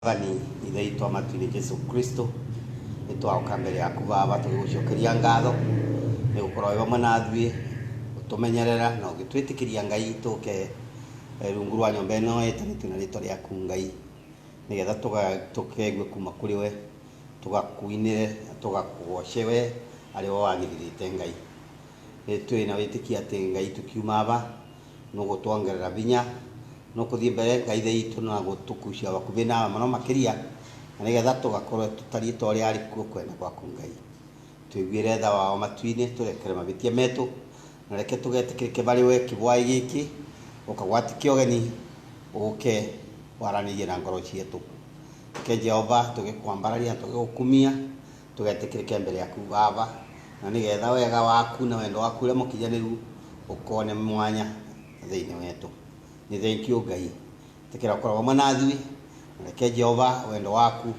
Vani ithaitwa matu-inĩ Jesu Kristo nitwaũka mbere yaku Baba tũgĩgũcokeria ngatho nĩ gũkorwo wĩ hamwe nathuĩ ũtũmenyerera na ũgĩtwĩtĩkĩria Ngai tũke rungu rwa nyũmba ĩno ĩtanĩtio na rĩtwa rĩaku Ngai, nĩgetha tũkeigue kuma kũrĩ we, tũgakuinĩre na tũgakũgoce we arĩ we wagĩrĩrĩte Ngai. Twĩ na wĩtĩkia atĩ Ngai tũkiuma aba nũgũtwongerera binya nũkũthiĩ mbere ngaithe itũ na gũtũkucia bakuhĩ nawe mũno makĩria, na nĩgetha tũgakorwo tũtariĩ ta ũrĩa arĩ kuo kwenda gwaku Ngai. Twĩiguĩre tha wao matu-inĩ, tũrekere mahĩtia metũ, na reke tũgetĩkĩrĩke barĩ we kĩbwai gĩkĩ ũkagwatie ũgeni ũke waranĩrie na ngoro ciitũ. Reke Jehova tũgĩkwambararia na tũgĩgũkumia tũgetĩkĩrĩke mbere yaku Baba, na nĩgetha wega waku na wendo waku ũrĩa mũkinyanĩru ũkone mwanya thĩinĩ wetũ. Nĩ thank you Ngai, tĩkĩra ũkorwo hamwe nathuĩ, na reke Jehova wendo waku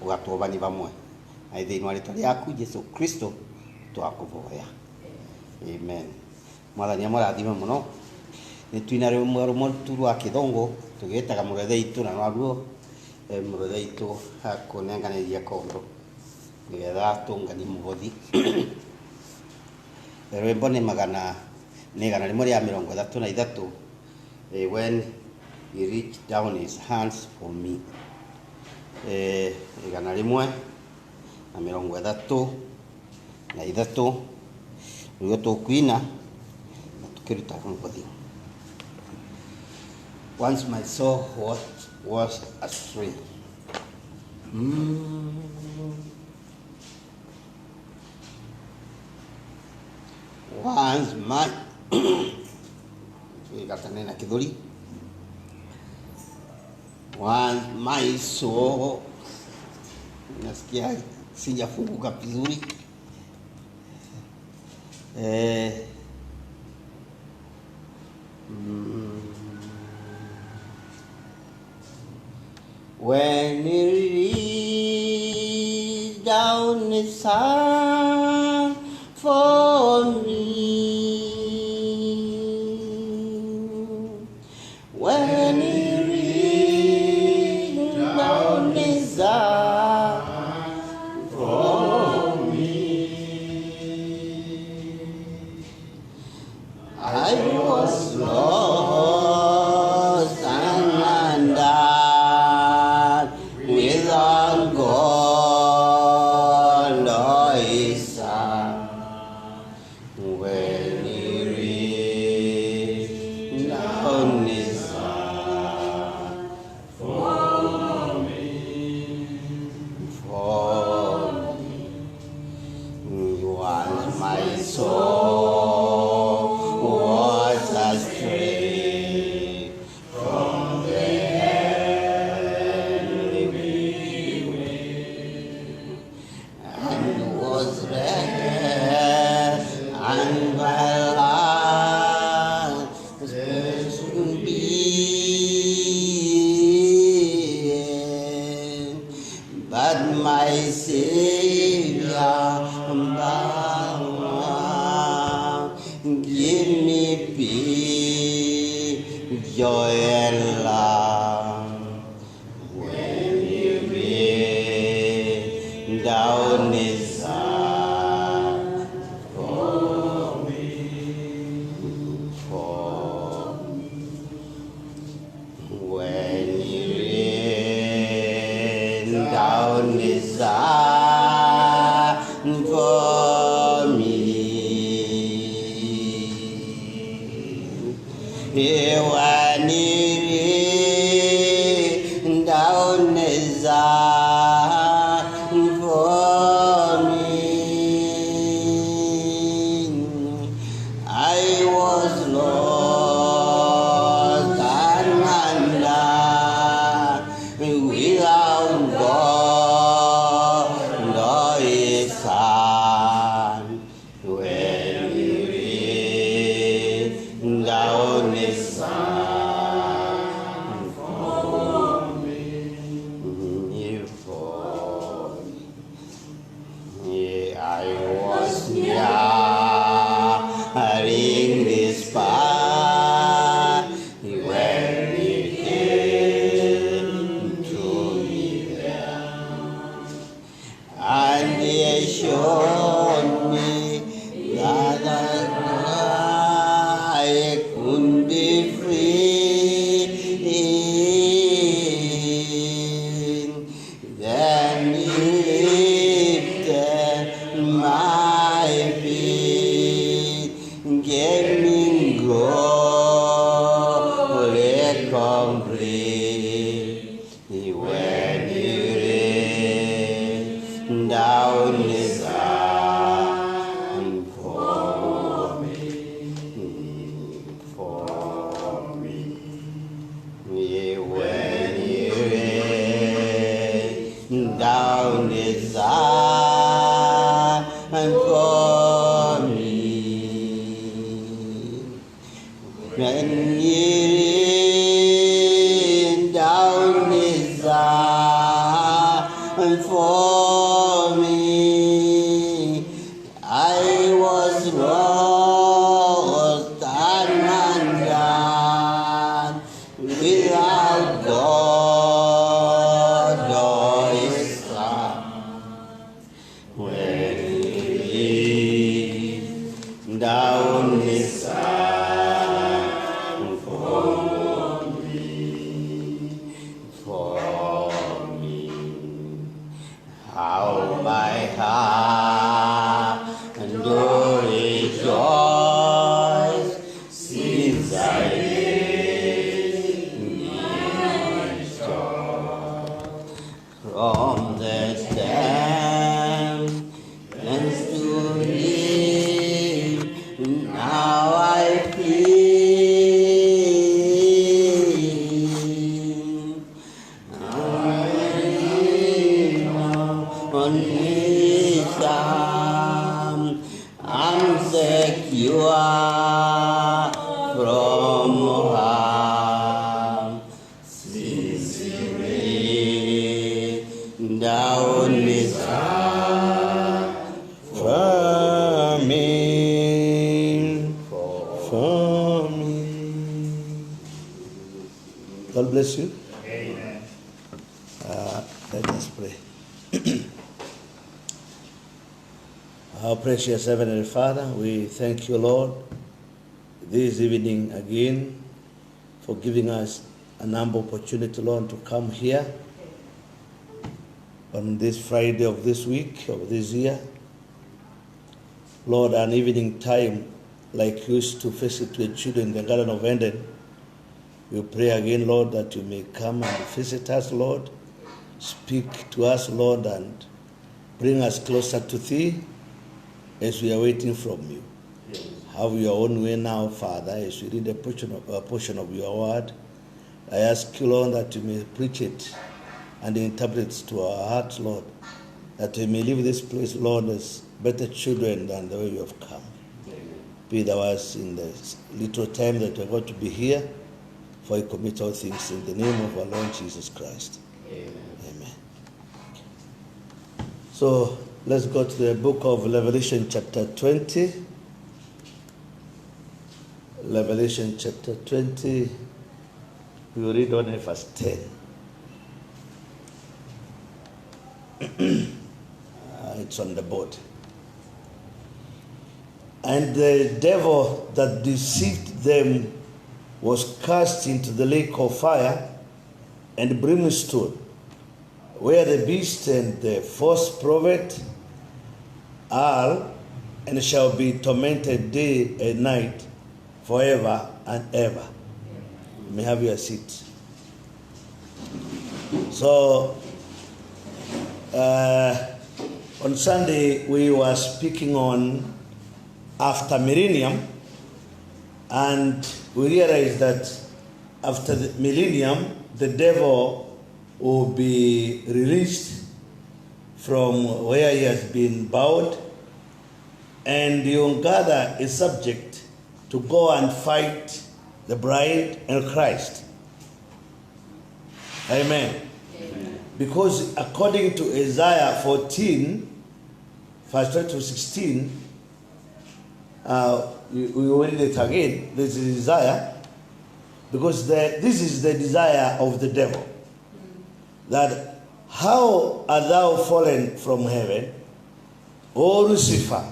ũgatũbani bamwe, na thĩinĩ wa rĩtwa rĩaku Jesu Kristo twakũboya, amen. Mwathani amũrathime mũno. Nĩ twĩna rũmwe tu rwa kĩthũngũ tũgĩtaga mũgeithĩitũ, na naruo mũgeithĩitũ akũnenganĩria kondo nĩgetha tũnganie mũhothi. Rwĩmbo nĩ igana rĩmwe rĩa 33. When he reached down his hands for me. Igana rĩmwe na 33 nĩguo tũkuina na tũkĩruta mũhothi. Once my soul was astray. Once my gatanena kidhuri. Once my soul, nasikia sijafunguka vizuri. When he reached down his hand for me, when he reached down his hand for me, I was lost and undone without God or his Son. When he reached down his hand for me, once my soul was astray from the heavenly way, and was wrecked and my life to be, but my Savior give me peace, joy and love. When he rained down his hand for me, when he rained down his hand for me, when he rained down his hand for me, I was lost and undone without God or his Son. When he rained down his hand for me, I was nearing this path when he came to me. shown me that I could be free. Then He lifted my feet, gave me glory complete. When He rained down His hand for me. When He rained down His hand for me. When He rained down His hand for me, I was lost and undone without God or His Son. When He rained down His hand for me, how my heart do rejoice, since I gave from the dam and to live, now I feel on His arm, I'm secure from harm. Since He rained down His hand for me. God bless you. Amen. Let us pray. Our precious Heavenly Father, we thank you, Lord, this evening again for giving us an ample opportunity, Lord, to come here on this Friday of this week, of this year. Lord, an evening time like you used to visit the children in the Garden of Eden. We pray again, Lord, that you may come and visit us, Lord. Speak to us, Lord, and bring us closer to Thee as we are waiting from you. Yes. Have your own way now, Father, as we read a portion of your word. I ask you, Lord, that you may preach it and interpret it to our hearts, Lord, that we may leave this place, Lord, as better children than the way you have come. Amen. Be thou us in the little time that we're going to be here, for I commit all things in the name of our Lord Jesus Christ. Amen. Amen. So let's go to the book of Revelation chapter 20. Revelation chapter 20, we will read only verse 10. It's on the board. And the devil that deceived them was cast into the lake of fire and brimstone, where the beast and the false prophet are, and shall be tormented day and night forever and ever. You may have your seat. So, on Sunday we were speaking on after millennium, and we realized that after the millennium, the devil will be released from where he has been bound, and the Ungada is subject to go and fight the bride and Christ. Amen. Amen. Because according to Isaiah 14, verse 12 to 16, we will read it again. This is desire, because this is the desire of the devil. That how art thou fallen from heaven, O Lucifer,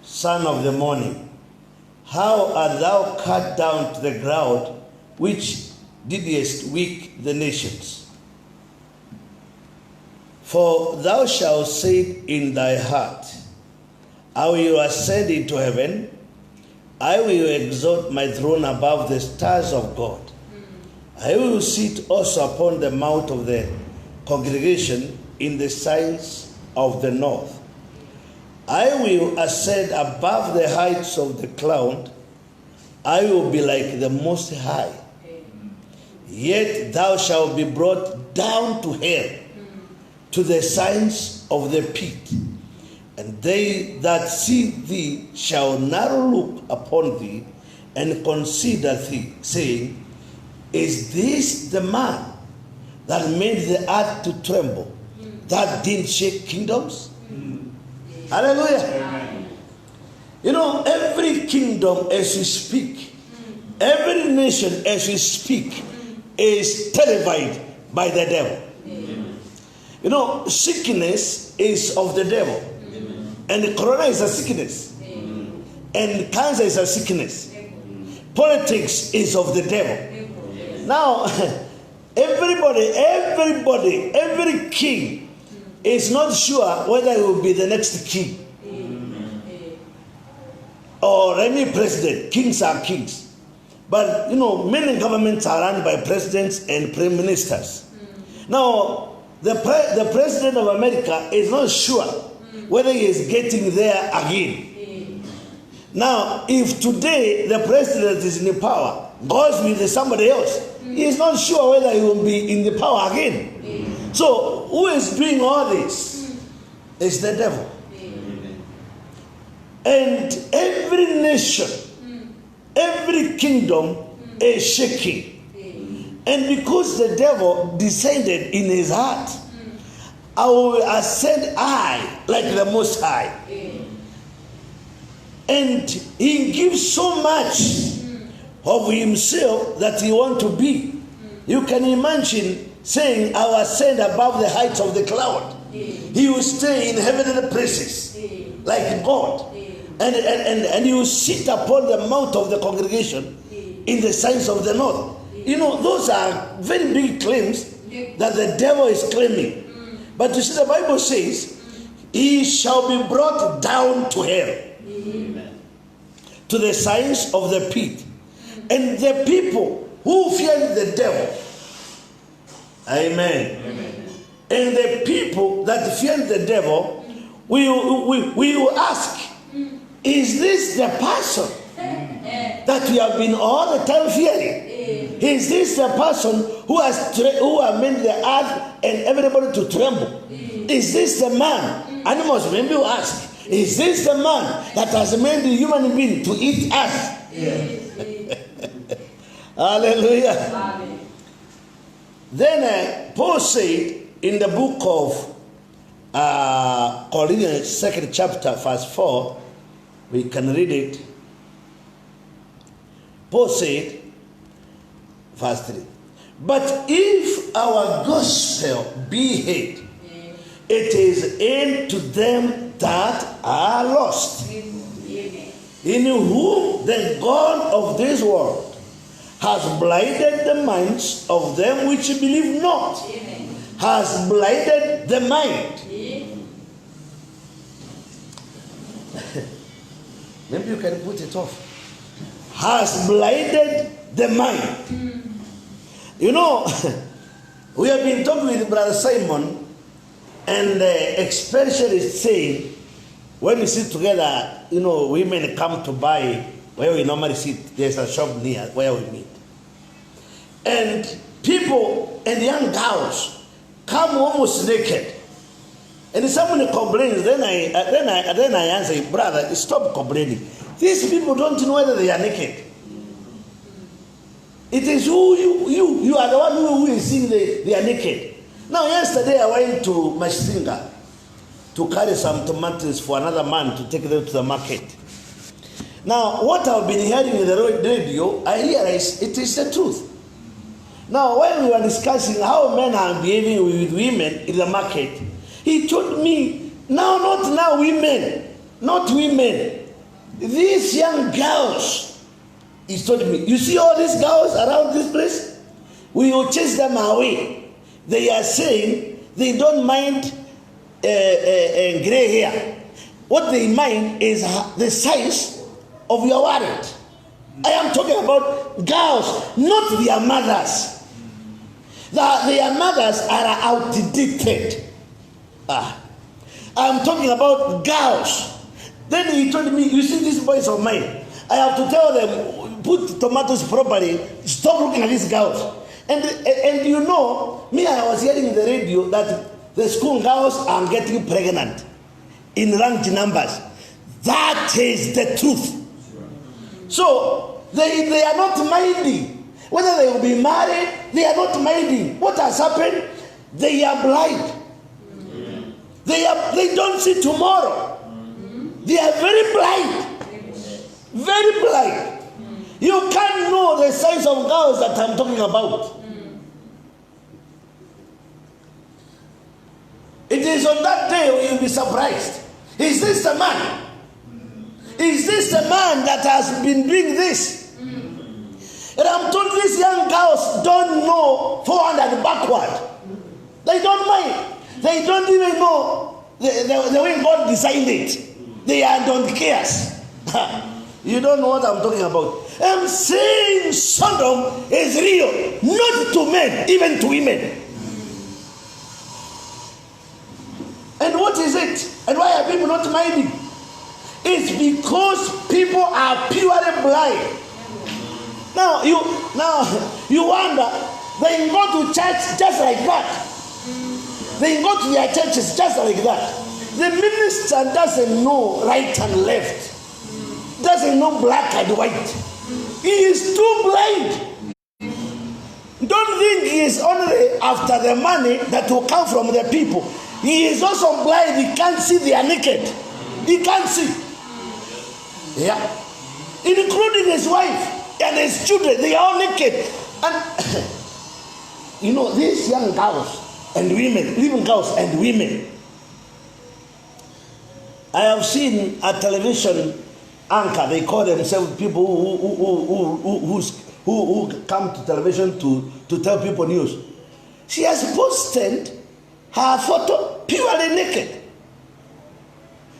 son of the morning, how art thou cut down to the ground, which didst weak the nations? For thou shalt say in thy heart, I will ascend into heaven, I will exalt my throne above the stars of God. I will sit also upon the mount of the congregation in the sides of the north. I will ascend above the heights of the cloud. I will be like the Most High. Yet thou shalt be brought down to hell, to the signs of the pit. And they that see thee shall narrow look upon thee and consider thee, saying, Is this the man that made the earth to tremble, that did shake kingdoms? Hallelujah. Amen. You know, every kingdom as we speak, every nation as we speak, is terrified by the devil. Amen. You know, sickness is of the devil. Amen. And corona is a sickness. Amen. And cancer is a sickness. Amen. Politics is of the devil. Amen. Now, every king is not sure whether he will be the next king. Amen. Or any president. Kings are kings. But, you know, many governments are run by presidents and prime ministers. Now, the president of America is not sure whether he is getting there again. Now, if today the president is in the power, goes with somebody else, he is not sure whether he will be in the power again. So, who is doing all this? It's the devil. And every nation, every kingdom is shaking. And because the devil decided in his heart, I will ascend high like the Most High. And he gives so much of himself that he wants to be. You can imagine saying, I will ascend above the heights of the cloud. He will stay in heavenly places like God. And he will sit upon the mount of the congregation in the sides of the north. You know, those are very big claims that the devil is claiming. But you see, the Bible says, he shall be brought down to hell, to the sides of the pit. And the people who fear the devil, amen. And the people that fear the devil will ask, is this the person that we have been all the time fearing? Is this the person who has made the earth and everybody to tremble? Is this the man? Animals maybe will ask, is this the man that has made the human being to eat us? Hallelujah. Amen. Then Paul said in the book of Corinthians, 2nd chapter, verse 4, we can read it. Paul said, verse 3, but if our gospel be hid, it is aid to them that are lost, in whom the God of this world has blinded the minds of them which believe not, has blinded the mind. Maybe you can put it off. Has blinded the mind. You know, we have been talking with Brother Simon, and especially saying, when we sit together, you know, women come to buy where we normally sit. There's a shop near where we meet. And people and young girls come almost naked. And if someone complains, then I answer, brother, stop complaining. These people don't know whether they are naked. It is you are the one who is seeing they are naked. Now, yesterday I went to Mashinga to carry some tomatoes for another man to take them to the market. Now, what I've been hearing in the radio, I realize it is the truth. Now, when we were discussing how men are behaving with women in the market, he told me Now, not now women. Not women. These young girls, he's told me, you see all these girls around this place? We will chase them away. They are saying they don't mind gray hair. What they mind is the size of your wallet. I am talking about girls, not their mothers. Their mothers are outdated. I'm talking about girls. Then he told me, you see these boys of mine, I have to tell them, put tomatoes properly, stop looking at these girls. And you know, me, I was hearing in the radio that the school girls are getting pregnant in large numbers. That is the truth. So they are not minding whether they will be married. They are not minding what has happened. They are blind. They don't see tomorrow. They are very blind. Very blind. You can't know the size of girls that I'm talking about. It is on that day you'll be surprised. Is this the man? Is this the man that has been doing this? And I'm told these young girls don't know forward and backward. They don't mind. They don't even know the way God designed it. They don't care. You don't know what I'm talking about. I'm saying Sodom is real, not to men, even to women. And what is it? And why are people not minding? It's because people are purely blind. Now you wonder, they go to church just like that. They go to their churches just like that. The minister doesn't know right and left. Doesn't know black and white. He is too blind. Don't think he is only after the money that will come from the people. He is also blind. He can't see. They are naked. He can't see. Yeah. Including his wife and his children. They are all naked. And you know, these young girls and women, even girls and women, I have seen a television anchor. They call themselves people who come to television to tell people news. She has posted her photo purely naked.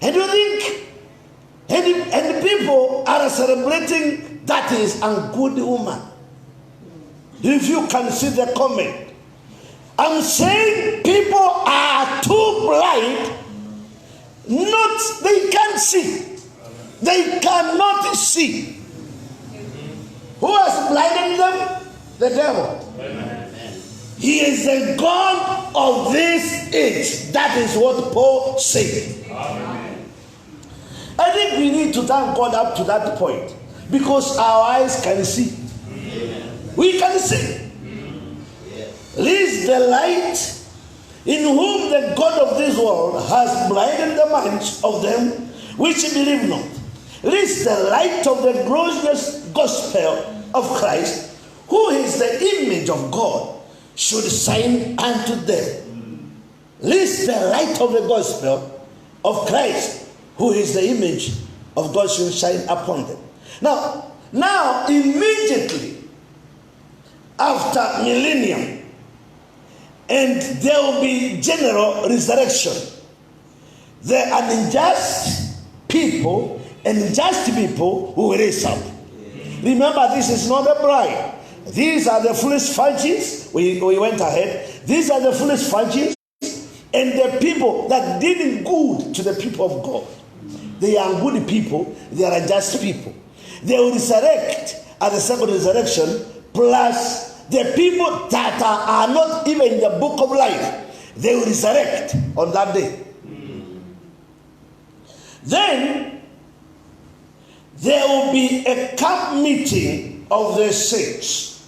And you think, and people are celebrating that is a good woman. If you can see the comment, I'm saying people are too blind. They can't see. They cannot see. Who has blinded them? The devil. Amen. He is the God of this age. That is what Paul said. Amen. I think we need to thank God up to that point, because our eyes can see. Amen. We can see. Least the light in whom the God of this world has blinded the minds of them which believe not. Lest the light of the glorious gospel of Christ, who is the image of God, should shine unto them. Lest the light of the gospel of Christ, who is the image of God, should shine upon them. Now, immediately after millennium, and there will be general resurrection, the unjust people and just people who will raise up. Remember, this is not a bride. These are the foolish virgins. We went ahead. These are the foolish virgins and the people that did good to the people of God. They are good people. They are just people. They will resurrect at the second resurrection, plus the people that are not even in the book of life. They will resurrect on that day. Then there will be a camp meeting of the saints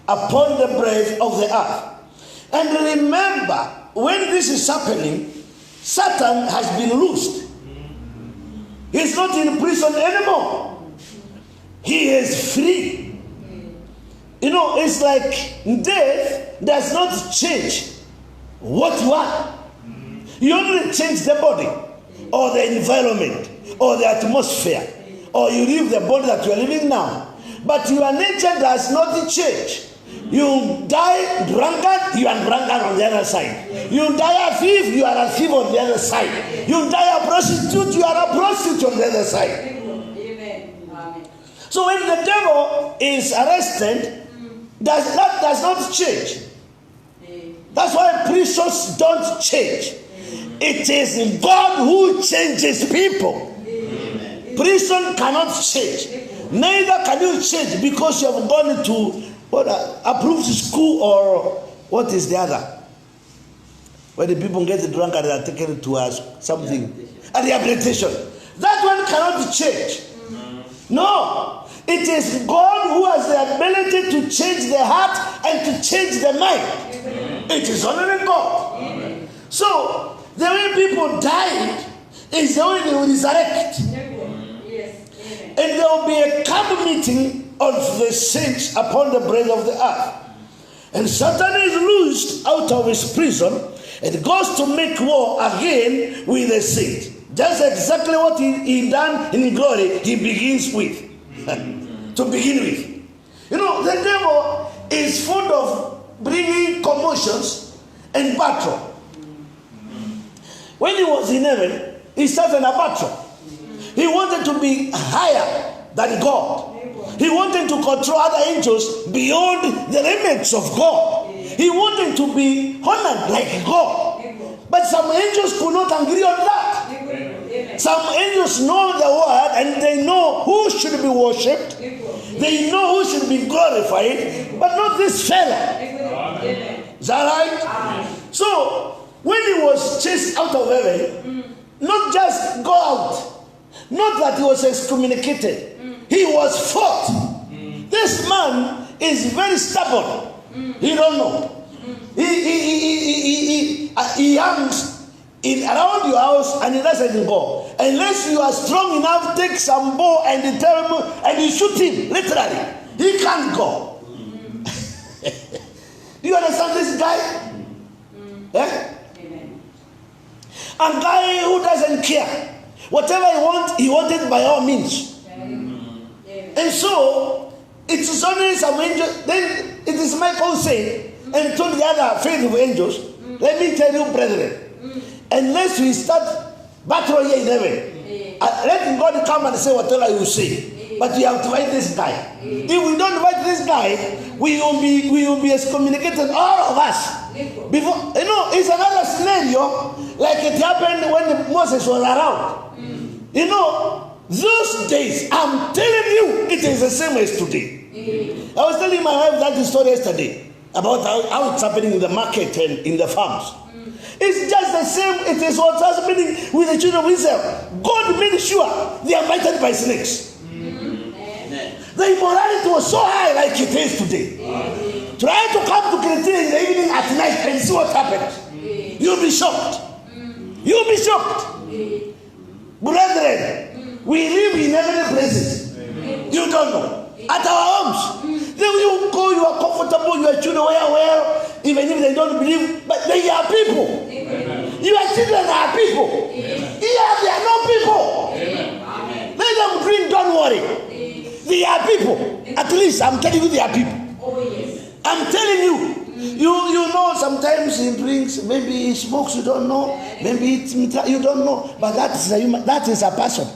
upon the breadth of the earth. And remember, when this is happening, Satan has been loosed. He's not in prison anymore. He is free. You know, it's like death does not change what you are. You only change the body. or the environment, or the atmosphere, or you live the body that you are living now. But your nature does not change. You die drunkard, you are drunkard on the other side. You die a thief, you are a thief on the other side. You die a prostitute, you are a prostitute on the other side. Amen. So when the devil is arrested, that does not change. That's why prisons don't change. It is God who changes people. Prison cannot change. Neither can you change because you have gone to approved school, or what is the other? Where the people get drunk and they are taken to something. A rehabilitation. That one cannot change. No. It is God who has the ability to change the heart and to change the mind. It is only God. So, the way people died is the way they will resurrect. And there will be a camp meeting of the saints upon the breadth of the earth. And Satan is loosed out of his prison and goes to make war again with the saints. Just exactly what he done in glory, he begins with. To begin with. You know, the devil is fond of bringing commotions and battle. When he was in heaven, he started a battle. He wanted to be higher than God. He wanted to control other angels beyond the limits of God. He wanted to be honored like God. But some angels could not agree on that. Some angels know the word and they know who should be worshipped. They know who should be glorified, but not this fella. Is that right? So, when he was chased out of heaven, not just go out, not that he was excommunicated, he was fought. This man is very stubborn. He don't know. He hangs in around your house and he doesn't go unless you are strong enough. Take some bow and determine and you shoot him. Literally, he can't go. Do you understand this guy? Yeah? A guy who doesn't care. Whatever he wanted by all means. And so it is only some angels. Then it is Michael saying and told the other faithful angels, let me tell you, brethren, unless we start battle here in heaven, let God come and say whatever you say. But you have to fight this guy. If we don't fight this guy, we will be excommunicated, all of us. Before, you know, it's another scenario like it happened when Moses was around. You know, those days, I'm telling you, it is the same as today. I was telling my wife that story yesterday about how it's happening in the market and in the farms. It's just the same. It is what's happening with the children of Israel. God made sure they are bited by snakes. The immorality was so high like it is today. Try to come to Christianity in the evening at night and see what happens. You'll be shocked. You'll be shocked. Brethren, we live in heavenly places. You don't know. At our homes, then you go, you are comfortable, your children well, even if they don't believe, but they are people. Your children are people. Here they are not people. Let them drink, don't worry. They are people. At least I'm telling you they are people. I'm telling you. You know, sometimes he drinks, maybe he smokes, you don't know. Maybe you don't know. But that is a person.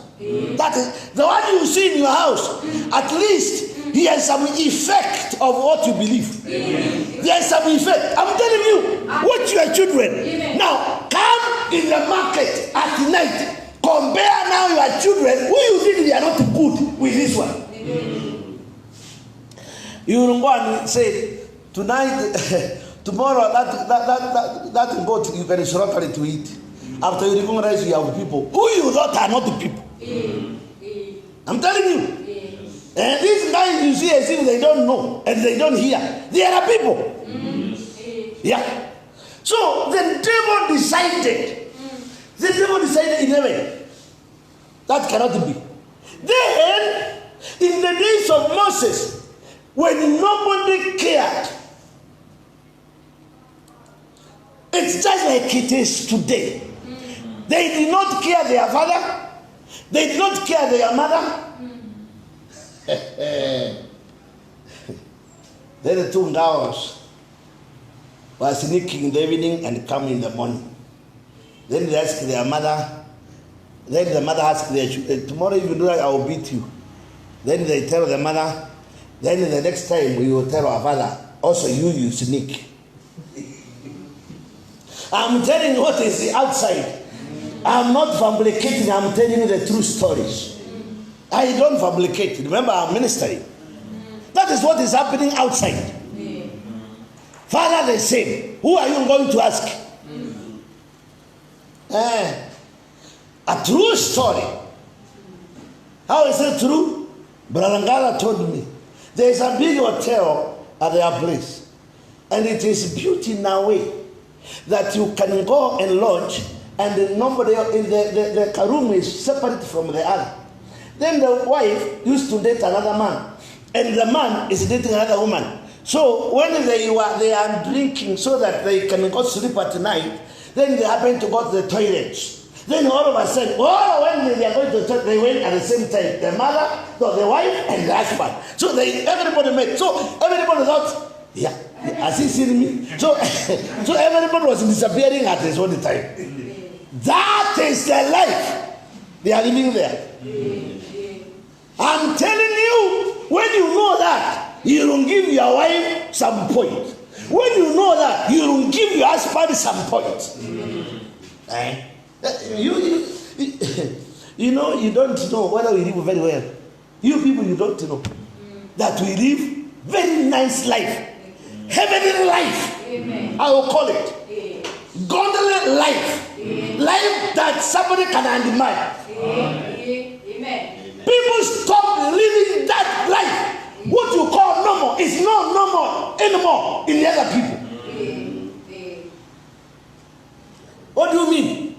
That is the one you see in your house. At least he has some effect of what you believe. There is some effect. I'm telling you, watch your children. Now, come in the market at night. Compare now your children who you think they are not good with this one. You will go and say, tonight, tomorrow, that goat you can slaughter it to eat. After you recognize you have people who you thought are not the people. I'm telling you. And these guys you see as if they don't know and they don't hear. They are people. Yeah. So the devil decided. The devil decided in heaven. That cannot be. Then, in the days of Moses, when nobody cared, it's just like it is today. They did not care their father. They did not care their mother. Then the two girls were sneaking in the evening and come in the morning. Then they asked their mother. Then the mother asked their children, tomorrow if you do that, I will beat you. Then they tell the mother, then the next time we will tell our father, also you sneak. I'm telling you what is the outside. I'm not fabricating, I'm telling you the true stories. I don't fabricate. Remember, I'm ministering. That is what is happening outside. Father the same. Who are you going to ask? A true story. How is it true? Brother Ngala told me. There is a big hotel at their place. And it is built in a way that you can go and lodge, and nobody in the room is separate from the other. Then the wife used to date another man, and the man is dating another woman. So when they are drinking so that they can go sleep at night, then they happen to go to the toilet. Then all of a sudden, when they are going to the toilet, they went at the same time. The mother, the wife, and the husband. So everybody met. So everybody thought, yeah, has he seen me? So everybody was disappearing at his own time. That is the life they are living there. I'm telling you, when you know that, you don't give your wife some point. When you know that, you don't give your husband some point. You know, you don't know whether we live very well. You people, you don't know that we live very nice life. Heavenly life. Amen. I will call it. Godly life. Life that somebody can admire. Amen. People stop living that life. What you call normal is not normal anymore in the other people. What do you mean?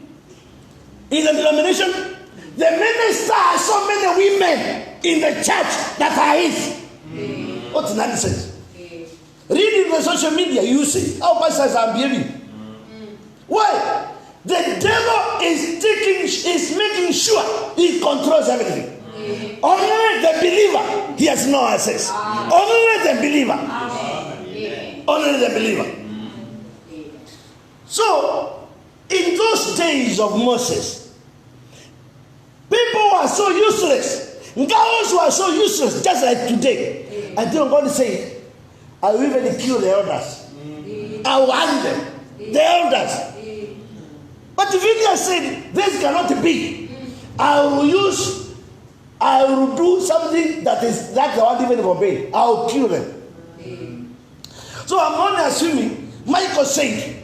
In the denomination, the minister has so many women in the church that are his. What's nonsense? Reading the social media, you see how pastors are behaving. Why? The devil is making sure he controls everything. Only the believer, he has no access. Only the believer. Only the believer. So, in those days of Moses, people were so useless. Girls were so useless, just like today. Until God said, I will even kill the elders. I will hang them. The elders. But Phineas said, this cannot be. I will do something that they won't even obey. I will kill them. So I'm only assuming, Michael said,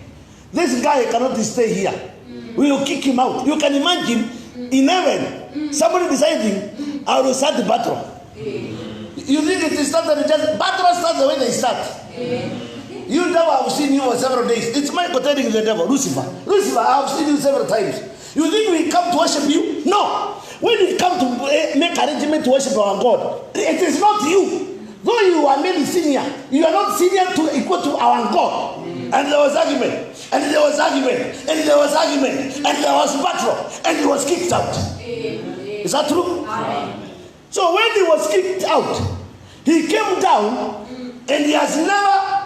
this guy cannot stay here. We will kick him out. You can imagine, in heaven, somebody deciding, I will start the battle. You think it is started just battle starts the way they start. You know, I have seen you for several days. It's Michael telling the devil, Lucifer, I have seen you several times. You think we come to worship you? No. When we come to make arrangement to worship our God, it is not you. Though you are maybe senior, you are not senior to equal to our God. And there was argument, and there was argument, and there was argument, and there was battle, and he was kicked out. Is that true? Amen. So when he was kicked out, he came down, and he has never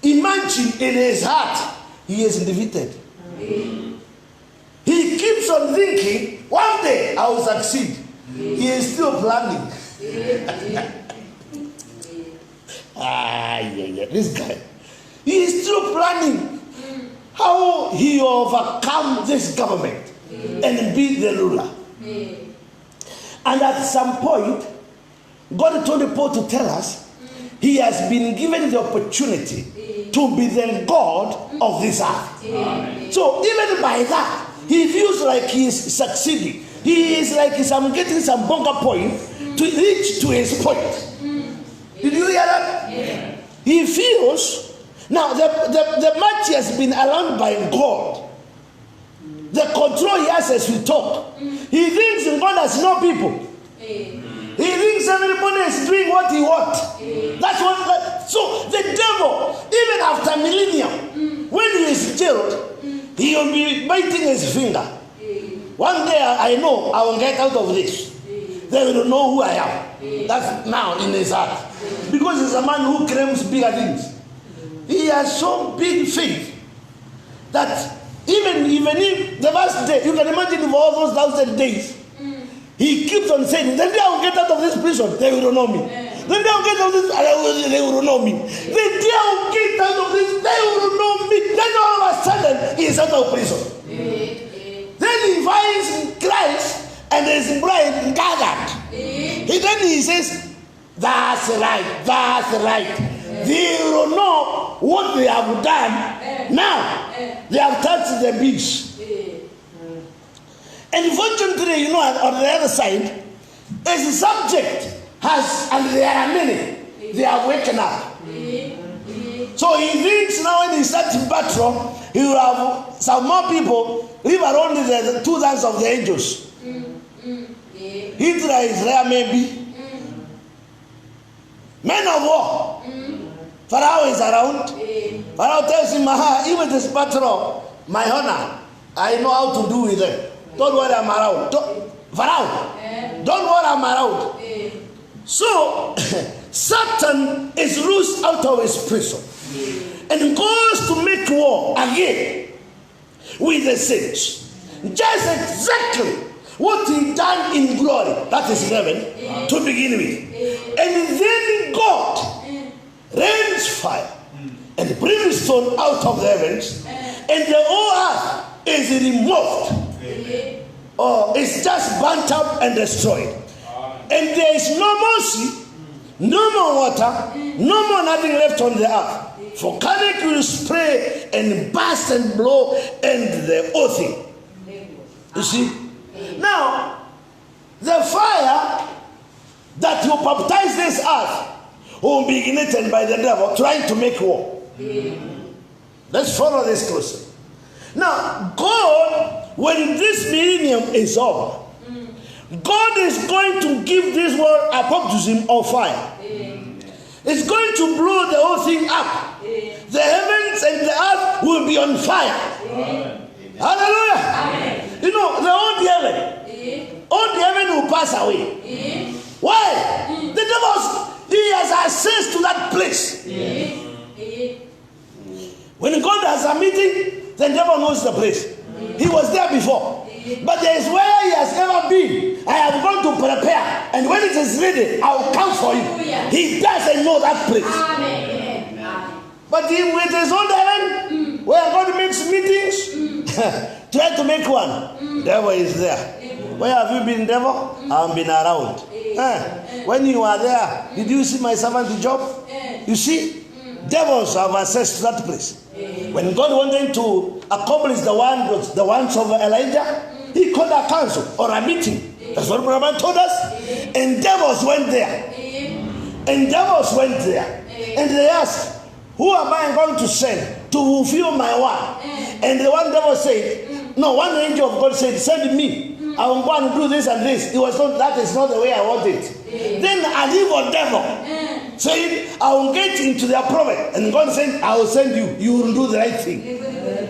imagined in his heart he is defeated. He keeps on thinking, one day I will succeed. He is still planning. This guy. He is still planning how he overcome this government and be the ruler. And at some point, God told Paul to tell us he has been given the opportunity to be the God of this earth. So even by that, he feels like he is succeeding. He is like I'm getting some bunker point to reach to his point. Did you hear that? Yeah. He feels now the match has been allowed by God. The control he has as we talk. He thinks God has no people. He thinks everybody is doing what he wants. That's what. So the devil, even after millennium, when he is jailed, he will be biting his finger. One day I know I will get out of this. They will know who I am. That's now in his heart. Because he's a man who claims bigger things. He has so big faith that even if the first day, you can imagine for all those 1,000 days, he keeps on saying, the day I will get out of this prison, they will know me. The day I will get out of this, they will know me. The day I will get out of this, they will know me. Then all of a sudden, he is out of prison. Then he finds Christ and his bride gathered. Then he says, that's right, that's right. They will know what they have done. Now, they have touched the beach. And fortunately, on the other side, as the subject has, and there are many, they are waken up. So he thinks now when he starts battle, he will have some more people live around the 2,000 of the angels. Hitler is there maybe. Men of war. Pharaoh is around. Pharaoh tells him, even this battle, my honor, I know how to do with them. Don't worry, I'm around. Pharaoh, don't worry, I'm around. So, Satan is loosed out of his prison and goes to make war again with the saints. Just exactly what he done in glory, that is heaven, to begin with. And then God rains fire and brimstone out of the heavens, and the whole earth is removed. Or it's just burnt up and destroyed. And there is no mercy, no more water, no more nothing left on the earth. Volcanic will spray and burst and blow and the whole thing. You see? Now, the fire that will baptize this earth will be ignited by the devil trying to make war. Let's follow this closely. Now, God, when this millennium is over, God is going to give this world a baptism of fire. It's going to blow the whole thing up. The heavens and the earth will be on fire. Hallelujah. The old heaven will pass away. Why? The devil, he has access to that place. When God has a meeting, the devil knows the place. He was there before. But there is where he has never been. I have gone to prepare. And when it is ready, I will come for you. He doesn't know that place. But with his own heaven, where God makes meetings, try to make one. Devil is there. Where have you been, devil? I've been around. When you are there, did you see my servant Job? You see, devils have access to that place. When God wanted to accomplish the ones of Elijah, he called a council or a meeting. That's what Brahman told us. And devils went there. And they asked, who am I going to send to fulfill my word? And the one devil said, no, one angel of God said, send me. I will go and do this and this. That is not the way I want it. Then an evil devil said, I will get into their prophet. And God said, I will send you. You will do the right thing.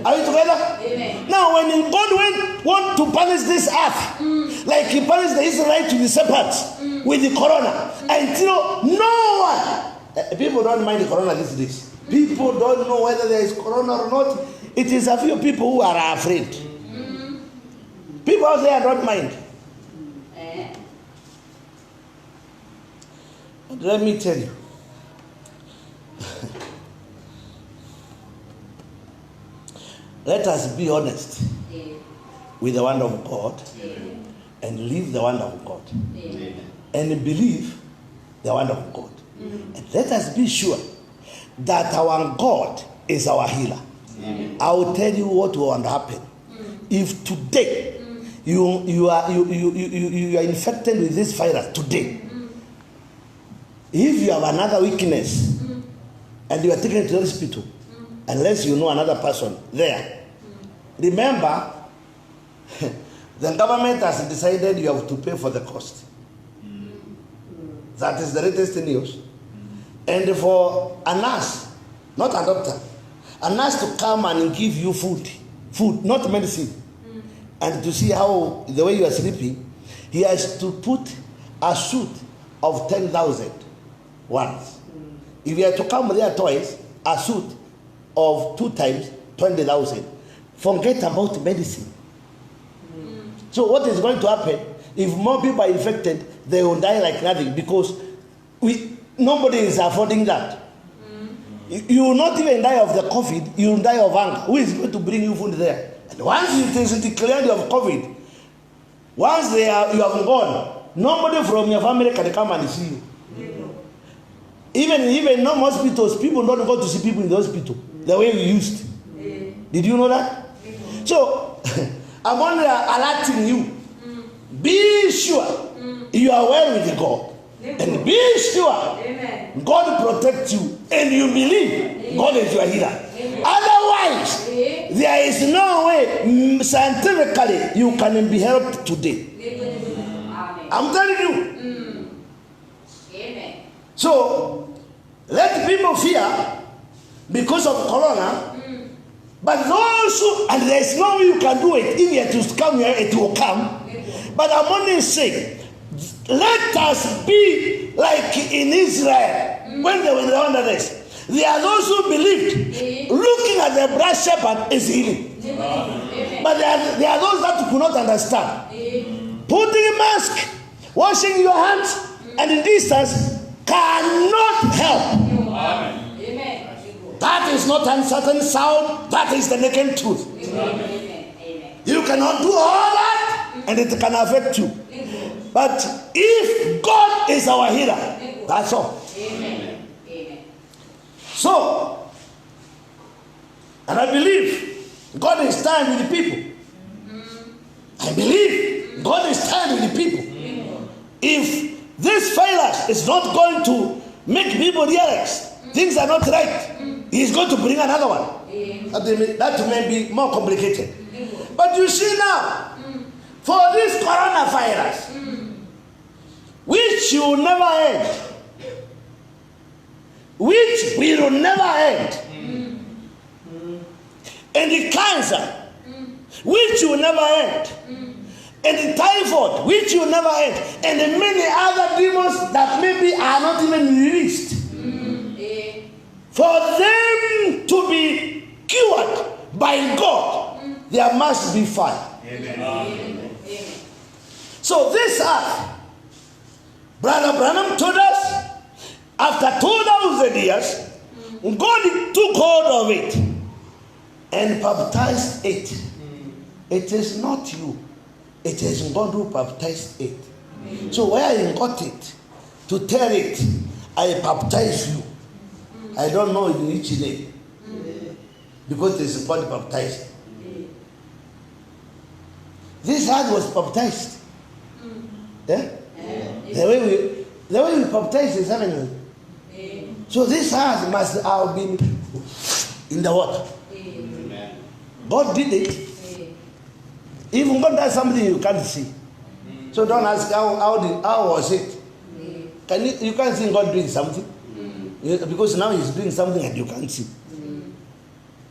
Are you together? Amen. Now, when God want to punish this earth, like he punished the Israelites with the serpents, with the corona, until no one, people don't mind the corona these days. People don't know whether there is corona or not. It is a few people who are afraid. People out there don't mind. But let me tell you. Let us be honest with the word of God and live the word of God and believe the word of God. And let us be sure that our God is our healer. I will tell you what will happen. If today you are infected with this virus today, if you have another weakness and you are taken to the hospital, unless you know another person there, remember the government has decided you have to pay for the cost. That is the latest news. And for a nurse, not a doctor, a nurse to come and give you food, not medicine, and to see how the way you are sleeping, he has to put a suit of 10,000 once. If you have to come there twice, a suit of 2 times 20,000. Forget about medicine. So what is going to happen? If more people are infected, they will die like nothing, because nobody is affording that. You will not even die of the COVID, you will die of hunger. Who is going to bring you food there? And once it is declared you have COVID, once you have gone, nobody from your family can come and see you. Even in no hospitals, people don't go to see people in the hospital the way we used. Did you know that? So, I'm only alerting you. Be sure you are well with God. And be sure God protects you. And you believe God is your healer. Otherwise, there is no way scientifically you can be helped today. I'm telling you. So, let people fear because of corona. But those who, and there is no way you can do it. If you have to come here, it will come. But I'm only saying, let us be like in Israel when they were under this. There are those who believed looking at the black shepherd is healing. But there are those that could not understand. Putting a mask, washing your hands, and in distance cannot help. That is not uncertain sound. That is the naked truth. You cannot do all that, and it can affect you. But if God is our healer, that's all. So, and I believe God is time with the people. I believe God is time with the people. If this virus is not going to make people realize things are not right, He's going to bring another one. That may be more complicated. But you see now, for this coronavirus, which will never end, which will never end, and the cancer, which will never end, and the typhoid, which will never end, and the many other demons that maybe are not even released, for them to be cured by God, there must be fire. So this earth, Brother Branham told us, after 2,000 years, God took hold of it and baptized it. It is not you. It is God who baptized it. So where you got it, to tell it, I baptize you. I don't know in which name. Because it is God baptized. This heart was baptized. Yeah? The way we baptize is heavenly. So this heart must have been in the water. God did it. Even God does something you can't see. So don't ask how was it. You can't see God doing something. Because now He's doing something and you can't see.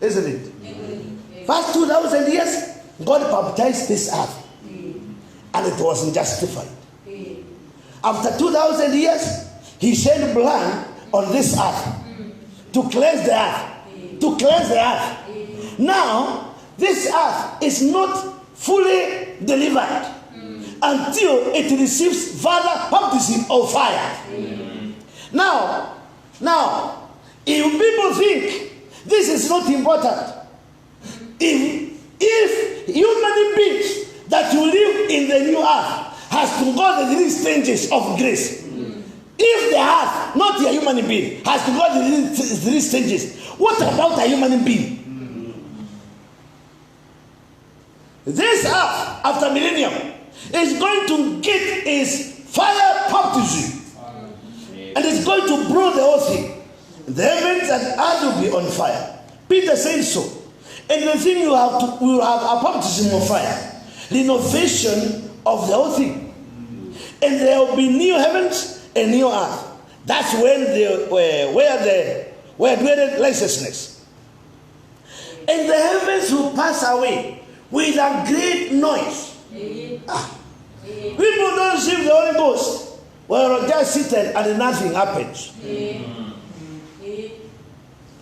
Isn't it? First 2,000 years, God baptized this earth. And it wasn't justified. After 2,000 years, He shed blood on this earth to cleanse the earth. To cleanse the earth. Now, this earth is not fully delivered until it receives further baptism of fire. Now, if people think this is not important, if human beings that will live in the new earth has to go the 3 stages of grace, if the earth, not a human being, has to go the 3 stages, what about a human being? This earth, after millennium, is going to get its fire baptism. And it's going to blow the whole thing. The heavens and earth will be on fire. Peter says so. And the thing you will have a baptism of fire. Renovation of the whole thing. And there will be new heavens and new earth. That's when where dwelleth righteousness. And the heavens will pass away with a great noise. People don't receive the Holy Ghost. Well, just seated and nothing happens.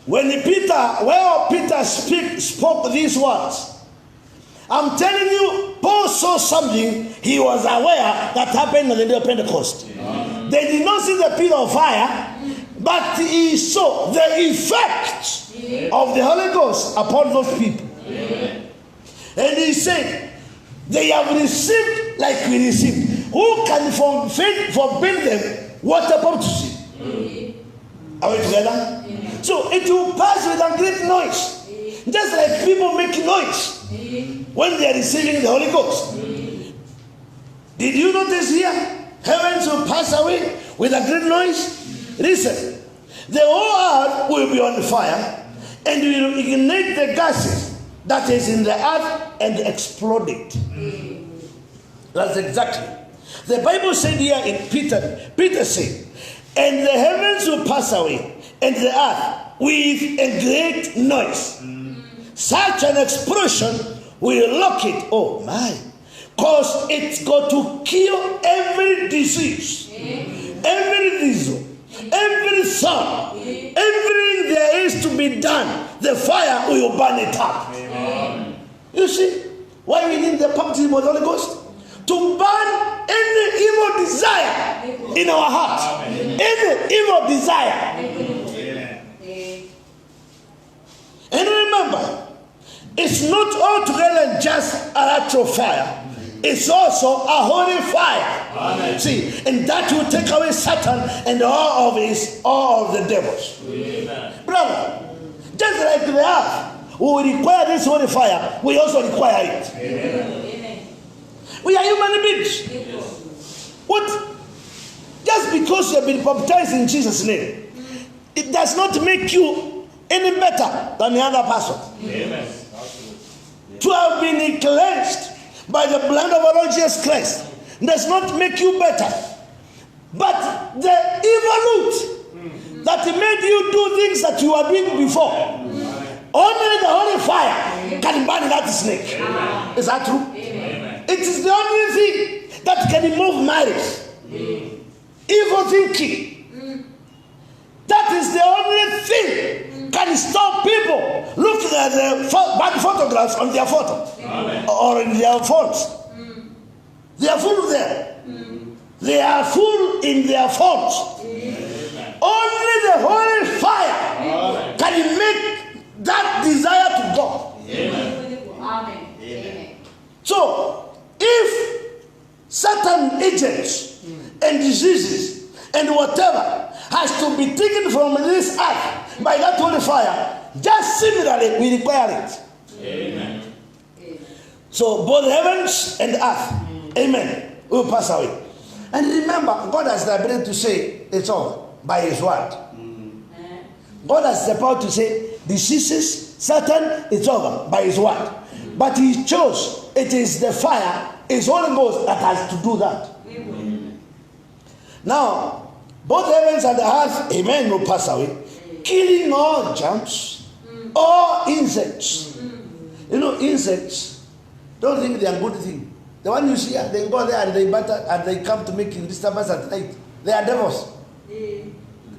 When Peter spoke these words, I'm telling you, Paul saw something he was aware that happened on the day of Pentecost. They did not see the pillar of fire, but he saw the effect of the Holy Ghost upon those people. And he said, they have received like we received. Who can forbid them what baptism? Are we together? So it will pass with a great noise. Just like people make noise when they are receiving the Holy Ghost. Did you notice here? Heavens will pass away with a great noise. Listen, the whole earth will be on fire and will ignite the gases that is in the earth and explode it. That's exactly. The Bible said here in Peter said, and the heavens will pass away and the earth with a great noise. Such an explosion will lock it. Oh my. Because it's got to kill every disease, every disease, every thought, everything there is to be done. The fire will burn it up. You see why we need the baptism of the Holy Ghost? To burn any evil desire in our heart. Any evil desire. And remember, it's not altogether just a natural fire. It's also a holy fire. Amen. See, and that will take away Satan and all of the devils. Amen. Brother, just like the earth will require this holy fire, we also require it. Amen. We are human beings. What? Just because you have been baptized in Jesus' name, it does not make you any better than the other person. Amen. To have been cleansed by the blood of our Lord Jesus Christ does not make you better. But the evil root that made you do things that you were doing before, only the holy fire can burn that snake. Amen. Is that true? Amen. It is the only thing that can remove marriage. Evil thinking. That is the only thing can stop people looking at the bad photographs on their photo. Amen. Or in their phones. They are full there. They are full in their phones. Amen. Only the holy fire can make that desire to go. Amen. Amen. So, if certain agents and diseases and whatever has to be taken from this earth by that holy fire, just similarly we require it. Amen. So both heavens and earth, amen, will pass away. And remember, God has the ability to say it's over by his word. God has the power to say diseases, Satan, it's over by his word. But he chose, it is the fire, his Holy Ghost that has to do that. Amen. Now, both heavens and the earth, amen, will pass away, killing all germs, all insects. You know, insects, don't think they are a good thing. The one you see, they go there and they batter and they come to make disturbance at night. They are devils.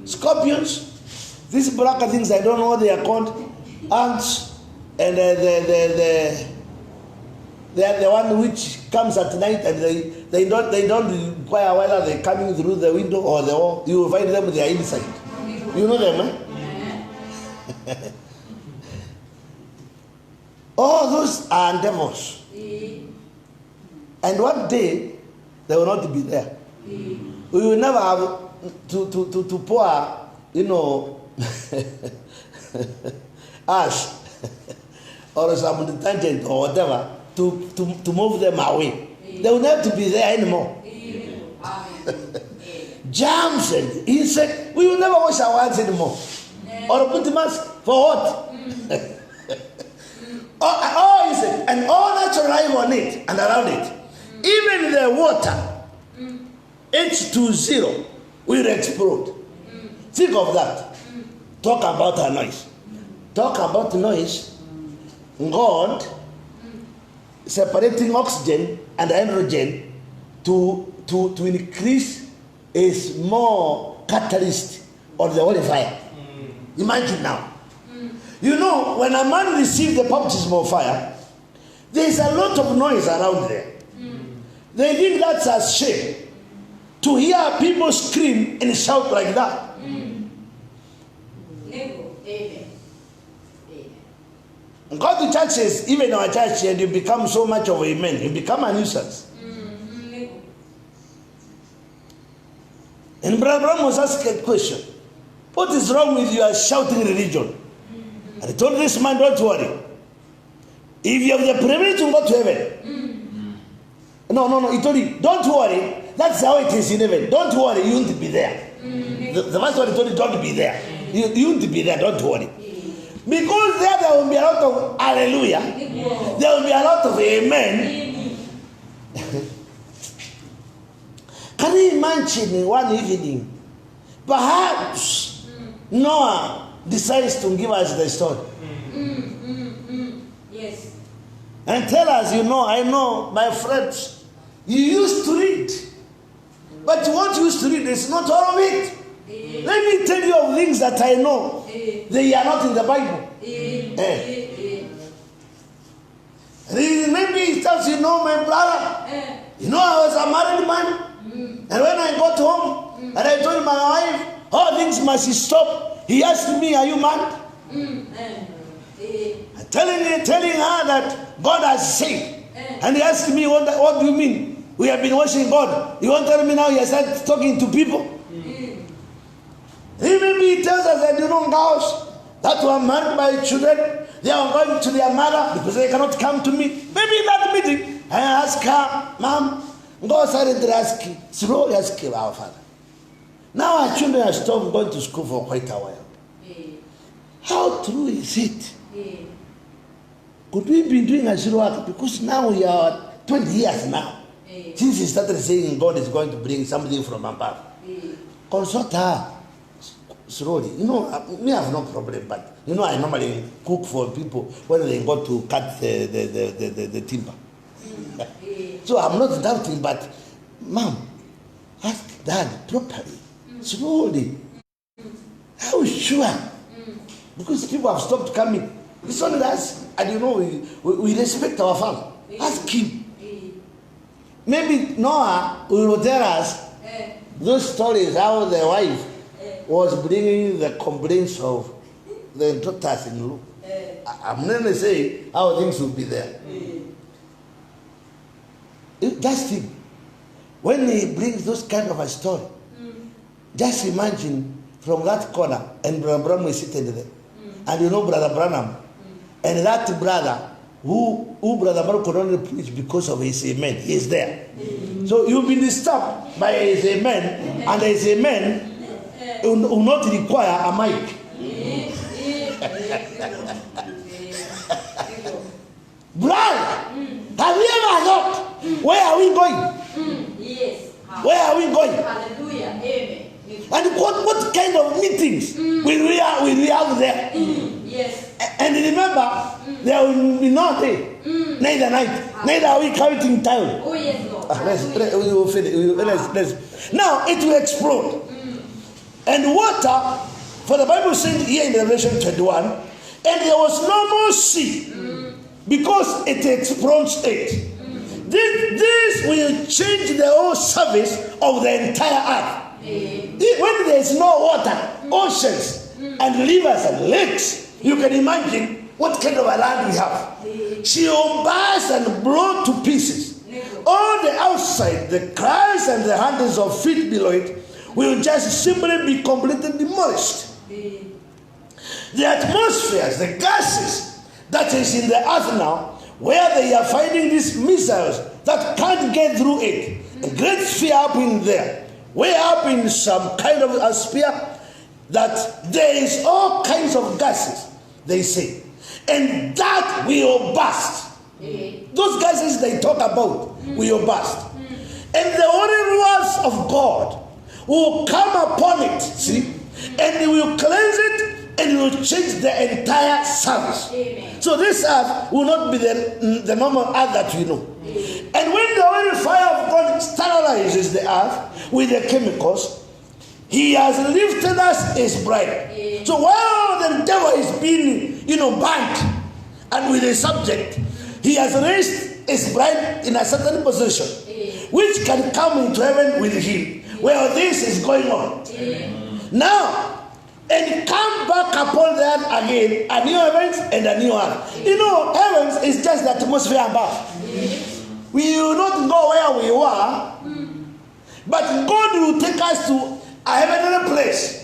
Scorpions, these black things, I don't know what they are called, ants, and they are the one which comes at night and they don't require whether they're coming through the window or the wall. You will find them, they are inside. You know them, eh? All those are devils. And one day they will not be there. We will never have to pour, you know, ash or some detergent or whatever to move them away. They will not to be there anymore. Germs and insects, we will never wash our hands anymore. Or put the mask for what? All insects and all natural life on it and around it. Even the water, H2O, will explode. Think of that. Talk about a noise. Talk about noise. God separating oxygen and hydrogen to increase is more catalyst on the holy fire. Imagine now. You know, when a man receives the baptism of fire, there is a lot of noise around there. They think that's a shame to hear people scream and shout like that. Go to churches, even our church, and you become so much of a man, you become a nuisance. And Brother Branham was asked a question. What is wrong with your shouting religion? And I told this man, don't worry. If you have the privilege to go to heaven. No, he told him, don't worry. That's how it is in heaven. Don't worry, you won't be there. The first one he told him, don't be there. You won't be there, don't worry. Because there will be a lot of hallelujah. There will be a lot of amen. Can you imagine one evening, perhaps Noah decides to give us the story. Yes. And tell us, I know, my friends, you used to read. But what you used to read is not all of it. Let me tell you of things that I know. They are not in the Bible. Maybe he tells my brother, I was a married man. And when I got home, and I told my wife, all things must stop. He asked me, are you mad? Telling her that God has said. And he asked me, what do you mean? We have been worshiping God. You want to tell me now he has started talking to people? Maybe he tells us that, girls that were married by children, they are going to their mother because they cannot come to me. Maybe in that meeting, I ask her, Mom, God started asking, slowly asking our Father. Now our children have stopped going to school for quite a while. How true is it? Could we be doing a zero work? Because now we are 20 years now. Since he started saying God is going to bring something from above. Consult her slowly. Me have no problem, but I normally cook for people when they go to cut the timber. So I'm not doubting, but Mom, ask Dad properly, slowly. How sure? Because people have stopped coming. It's only us, and we respect our father. Ask him. Maybe Noah will tell us those stories how the wife was bringing the complaints of the daughters in law. I'm not saying how things will be there. Just think, when he brings those kind of a story, just imagine from that corner, and Brother Branham is sitting there, and Brother Branham, and that brother who Brother Branham could only preach because of his amen, he is there. So you've been disturbed by his amen, and his amen will not require a mic. Brother, have you ever thought, where are we going? Yes. Where are we going? Hallelujah. Amen. And what kind of meetings will we have there? Yes. And remember, there will be no day, neither night, neither are we counting time. Oh, yes, Lord. We will finish. Let's. Now it will explode. And water, for the Bible says here in Revelation 21, and there was no more sea because it explodes it. This will change the whole surface of the entire earth. When there is no water, oceans and rivers and lakes, you can imagine what kind of a land we have. She will burst and blow to pieces. All the outside, the cries and the hundreds of feet below it will just simply be completely demolished. The atmospheres, the gases that is in the earth now, where they are finding these missiles that can't get through it, a great sphere up in there, way up in some kind of a sphere, that there is all kinds of gases, they say, and that will burst. Those gases they talk about will burst, and the holy words of God will come upon it, see, and they will cleanse it and it will change the entire service. Amen. So this earth will not be the normal earth that we know. Amen. And when the Holy Fire of God sterilizes the earth with the chemicals, He has lifted us His bride. Amen. So while the devil is being, burnt and with a subject, He has raised His bride in a certain position, Amen. which can come into heaven with Him, where this is going on. Amen. Now, and come back upon the earth again, a new heavens and a new earth. Heavens is just the atmosphere above. We will not go where we were, but God will take us to a heavenly place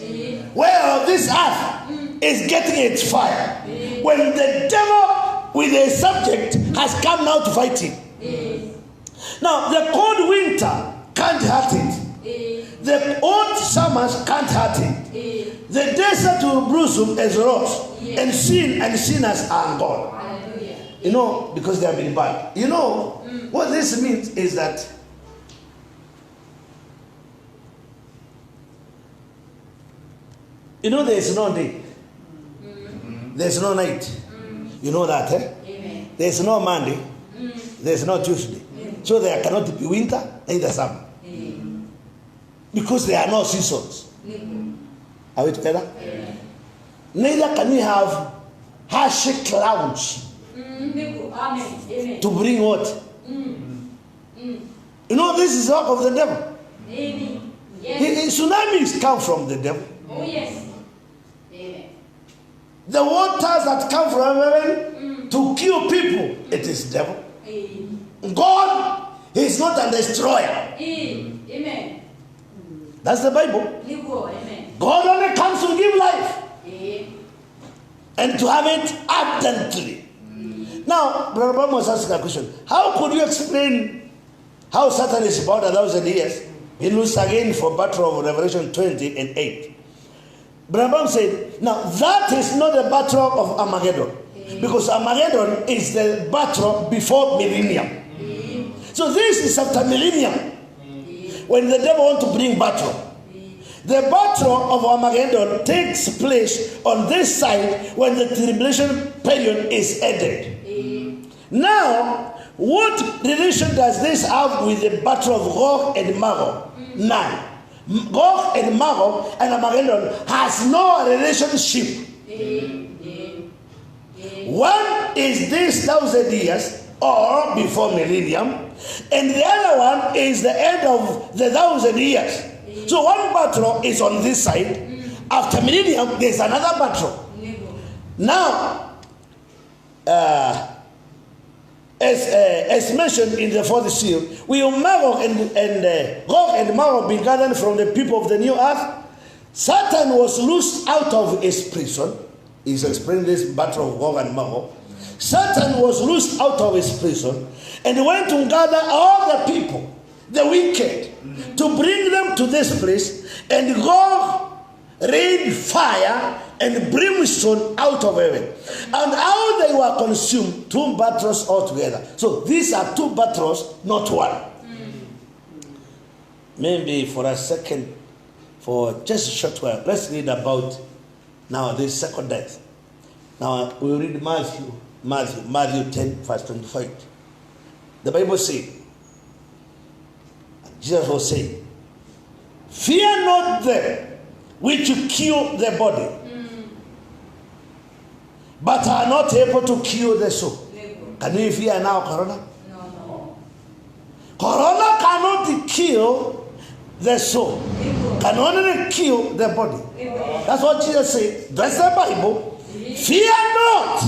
where this earth is getting its fire. When the devil with a subject has come now to fight him. Now, the cold winter can't hurt it. The hot summers can't hurt it. The desert will bruise him as rose, and sin and sinners are gone. Hallelujah. Because they have been bad. What this means is that there is no day. There is no night. You know that, eh? Amen. There is no Monday. There is no Tuesday. So there cannot be winter, neither summer. Because there are no seasons. Are we together? Amen. Neither can we have harsh clouds Amen. Amen. to bring what? This is the work of the devil. Amen. Yes. Tsunamis come from the devil. Oh, yes. Amen. The waters that come from heaven to kill people, it is devil. Amen. God is not a destroyer. Amen. That's the Bible. Amen. God only comes to give life Amen. and to have it abundantly. Now, Brother Bram was asking a question. How could you explain how Satan is about 1,000 years? He looks again for battle of Revelation 20 and 8. Brother Bram said, now that is not the battle of Armageddon. Because Armageddon is the battle before millennium. So this is after millennium. When the devil wants to bring battle. The battle of Armageddon takes place on this side when the tribulation period is ended. Now, what relation does this have with the battle of Gog and Magog? None. Gog and Magog and Armageddon has no relationship. One is this 1,000 years or before millennium, and the other one is the end of the 1,000 years. So one battle is on this side. After millennium, there's another battle. Now, as mentioned in the fourth seal, will Magog and Gog and Magog be gathered from the people of the new earth? Satan was loosed out of his prison. He's explaining this battle of Gog and Magog. Satan was loosed out of his prison and went to gather all the people, the wicked, to bring them to this place, and Gog rained fire and brimstone out of heaven. And how they were consumed, 2 battles altogether. So these are 2 battles, not one. Maybe for a second, for just a short while, let's read about now this second death. Now we read Matthew 10, verse 25. The Bible says, Jesus was saying, fear not them which kill the body, but are not able to kill the soul. Can you fear now, Corona? No. Corona cannot kill the soul. Can only kill the body. That's what Jesus said. That's the Bible. Fear not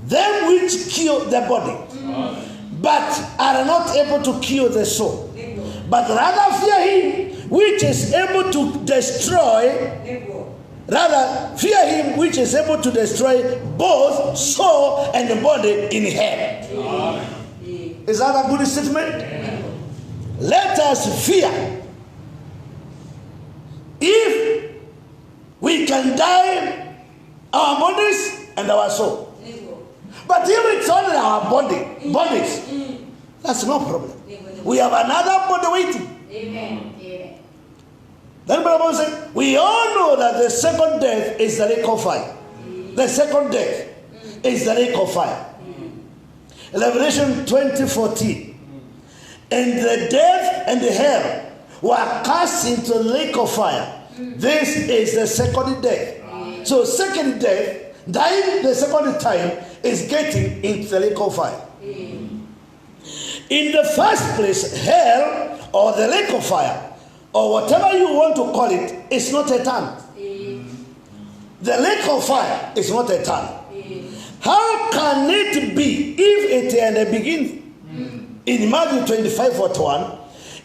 them which kill the body, but are not able to kill the soul. But rather fear him which is able to destroy. Rather fear him which is able to destroy both soul and body in hell. Is that a good statement? Let us fear. If we can die our bodies and our soul. But if it's only our bodies, that's no problem. We have another body waiting. Amen. Then Bible said, we all know that the second death is the lake of fire. The second death is the lake of fire. Revelation 20:14. And the death and the hell were cast into the lake of fire. This is the second death. So second death, dying the second time, is getting into the lake of fire. In the first place, hell or the lake of fire, or whatever you want to call it, is not eternal. The lake of fire is not eternal. How can it be if it had a beginning? In Matthew 25:41,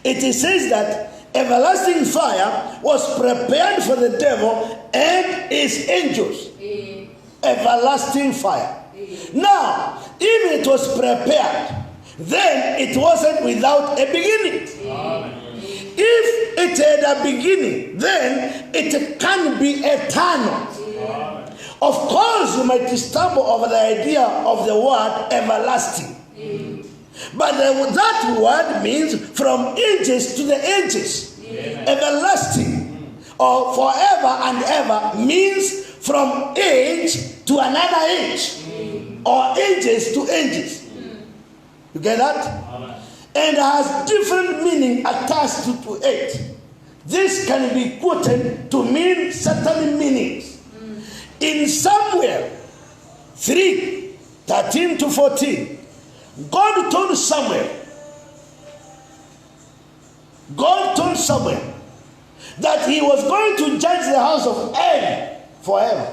it says that everlasting fire was prepared for the devil and his angels. Everlasting fire. Now, if it was prepared, then it wasn't without a beginning. If it had a beginning, then it can be eternal. Of course, you might stumble over the idea of the word everlasting. But that word means from ages to the ages. Everlasting or forever and ever means from age to another age or ages to ages. You get that? And has different meaning attached to it. This can be quoted to mean certain meanings. In Samuel 3:13 to 14, God told Samuel that he was going to judge the house of Eli forever.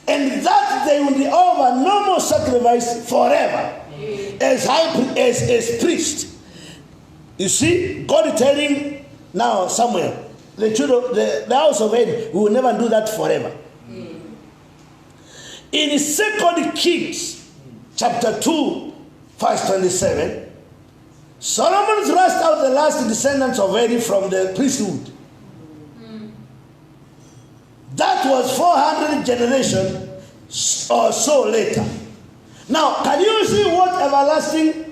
And that they will offer no more sacrifice forever as priest. You see, God is telling now Samuel, the children, the house of Eli, we will never do that forever. In 2 Kings chapter 2, verse 27, Solomon thrust out the last descendants of Eli from the priesthood. That was 400 generations or so later. Now, can you see what everlasting?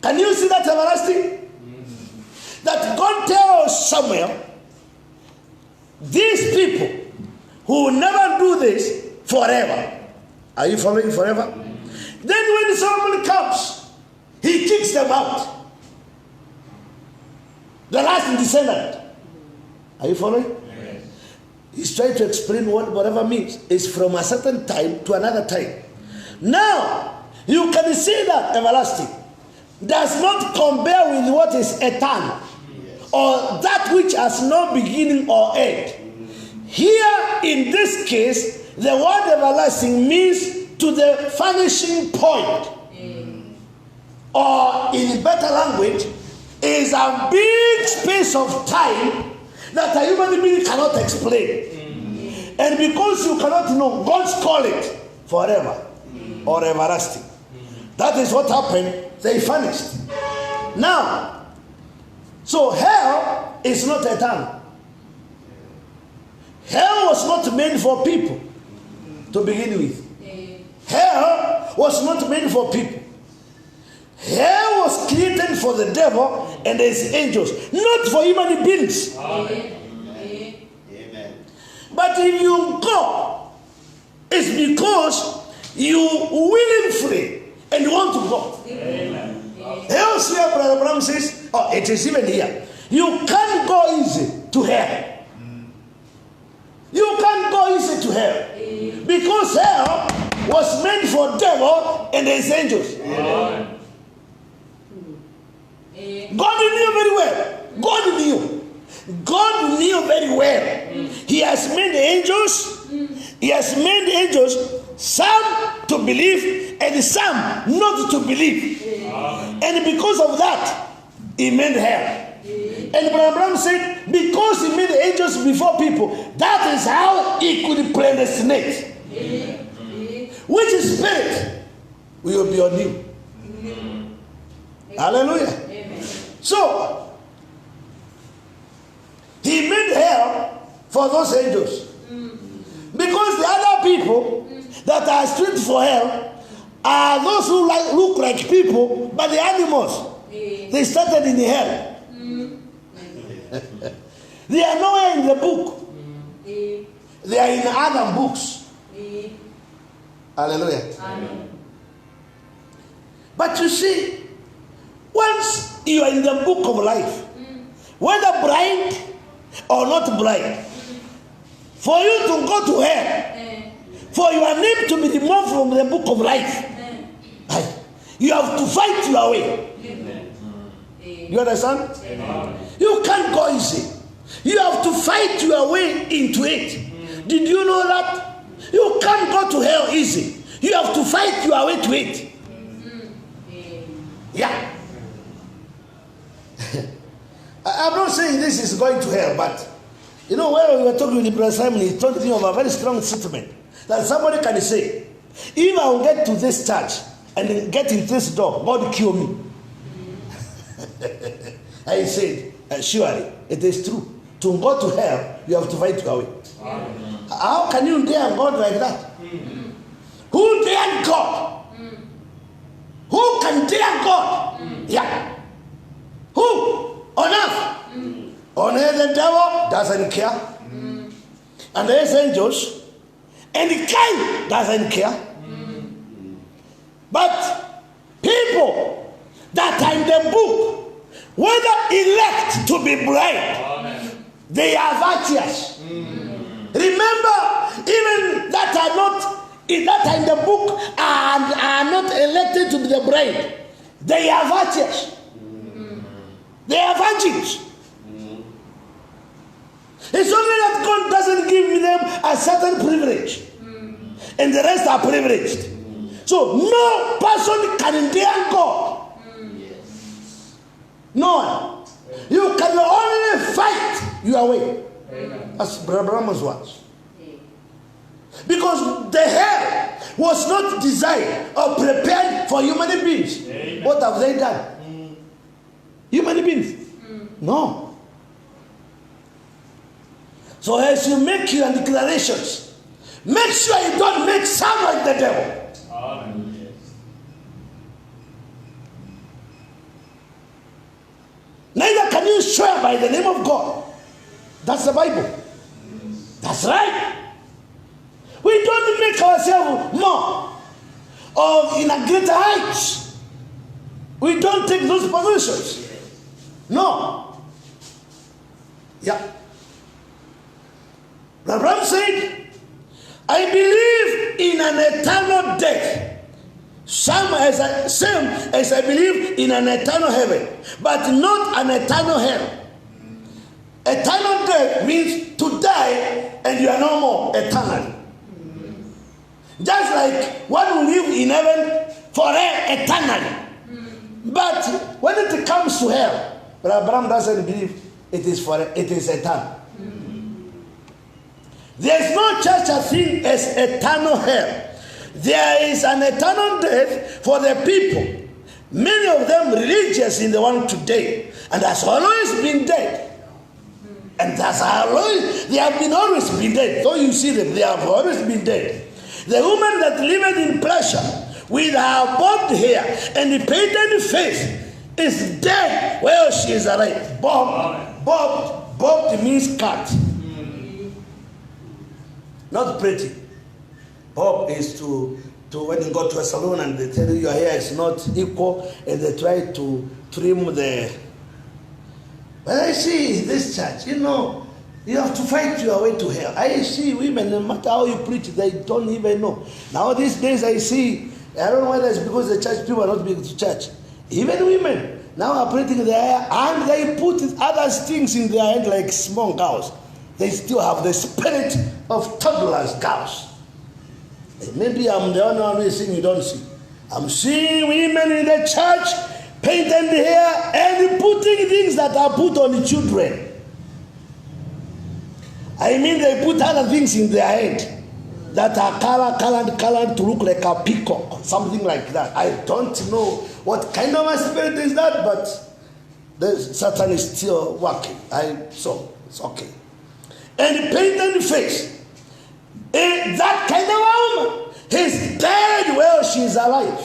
Can you see that everlasting? That God tells Samuel, these people who will never do this forever. Are you following forever? Then when Solomon comes, he kicks them out. The last descendant. Are you following? Yes. He's trying to explain what whatever means. It's from a certain time to another time. Now, you can see that everlasting does not compare with what is eternal, or that which has no beginning or end. Here, in this case, the word everlasting means to the vanishing point. Or in better language, is a big space of time that a human being cannot explain. And because you cannot know, God's call it forever or everlasting. That is what happened. They vanished. Now, so hell is not eternal. Hell was not made for people to begin with. Hell was not made for people. Hell was created for the devil and his angels, not for human beings. Amen. But if you go, it's because you willingly and want to go. Amen. Elsewhere, Brother Branham says, oh, it is even here. You can't go easy to hell. You can't go easy to hell. Because hell was meant for devil and his angels. Amen. God knew very well. God knew very well. He has made the angels. He has made the angels some to believe and some not to believe. And because of that, he made hell. And Abraham said, because he made the angels before people, that is how he could predestinate. Which spirit will be on you? Hallelujah. So, he made hell for those angels. Because the other people that are stripped for hell are those who look like people, but the animals. They started in the hell. They are nowhere in the book. Eh, They are in other books. eh, Hallelujah. Amen. But you see, once you are in the book of life, whether blind or not blind, for you to go to hell, Eh, for your name to be removed from the book of life, eh, you have to fight your way. eh, You understand? You can't go easy. You have to fight your way into it. Did you know that? You can't go to hell easy. You have to fight your way to it. eh, Yeah. I'm not saying this is going to hell, but you know, when we were talking with Brother Simon, he told me of a very strong statement that somebody can say, if I will get to this church and then get in this door, God will kill me. I said, surely it is true. To go to hell, you have to fight your way. How can you dare God like that? Who dared God? Who can dare God? Yeah. Who? On earth. On earth, the devil doesn't care. And there's angels. And the king doesn't care. But people that are in the book, whether elect to be blind, they are virtuous. Remember, even that are in the book and are not elected to be the bride, they are virtuous. They are virgins. It's only that God doesn't give them a certain privilege, and the rest are privileged. So no person can dare God. No one. You can only fight your way. As Brahman's words. Because the hell was not designed or prepared for human beings. Amen. What have they done? Human beings? No. So as you make your declarations, make sure you don't make sound like the devil. Amen. Neither can you swear by the name of God. That's the Bible. That's right. We don't make ourselves more or in a greater heights. We don't take those positions. No. Yeah. Abraham said, I believe in an eternal death. Same as I believe in an eternal heaven, but not an eternal hell. Eternal death means to die and you are no more eternally. Just like one will live in heaven forever eternally. But when it comes to hell, Abraham doesn't believe it is eternal. There is no such a thing as eternal hell. There is an eternal death for the people. Many of them religious in the world today, and has always been dead. And they have always been dead. Though you see them, they have always been dead. The woman that lived in pleasure with her bobbed hair and the painted face is dead. Well, she is alive. Bobbed means cut. Not pretty. Bob is to when you go to a salon and they tell you your hair is not equal and they try to trim the. But I see this church, you have to fight your way to hell. I see women, no matter how you preach, they don't even know. Now these days I see, I don't know whether it's because the church people are not being to church. Even women now are preaching their hair and they put other things in their head like small girls. They still have the spirit of toddlers, girls. Maybe I'm the only one who is seeing you don't see. I'm seeing women in the church painting the hair and putting things that are put on the children. I mean, they put other things in their head that are colored to look like a peacock or something like that. I don't know what kind of a spirit is that, but Satan is still working. So it's okay. And painted the face. That kind of woman is dead. Well, she's alive.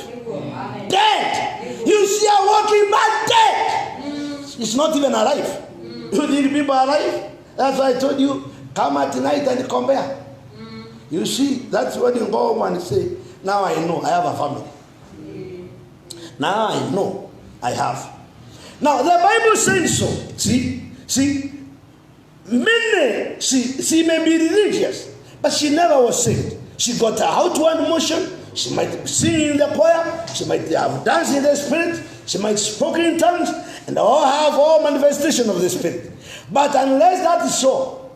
Dead. You see her walking, but dead. She's not even alive. You think people are alive? That's why I told you, come at night and compare. You see, that's when you go home and say, now I know I have a family. Now I know I have. Now the Bible says so. See, many, she may be religious, but she never was saved. She got her outward motion. She might be singing in the choir. She might have danced in the Spirit. She might speak in tongues. And all have all manifestation of the Spirit. But unless that is so,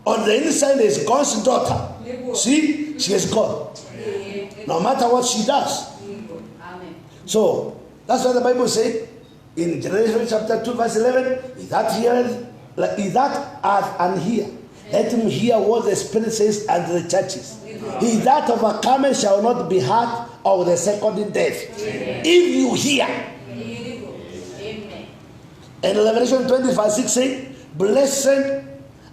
on the inside is God's daughter. See, she is God. No matter what she does. So, that's what the Bible said in Genesis chapter 2 verse 11. He that hath an ear, let him hear what the Spirit says unto the churches. He that overcometh shall not be hurt of the second death. If you hear. And Revelation 20 verse 6 says, blessed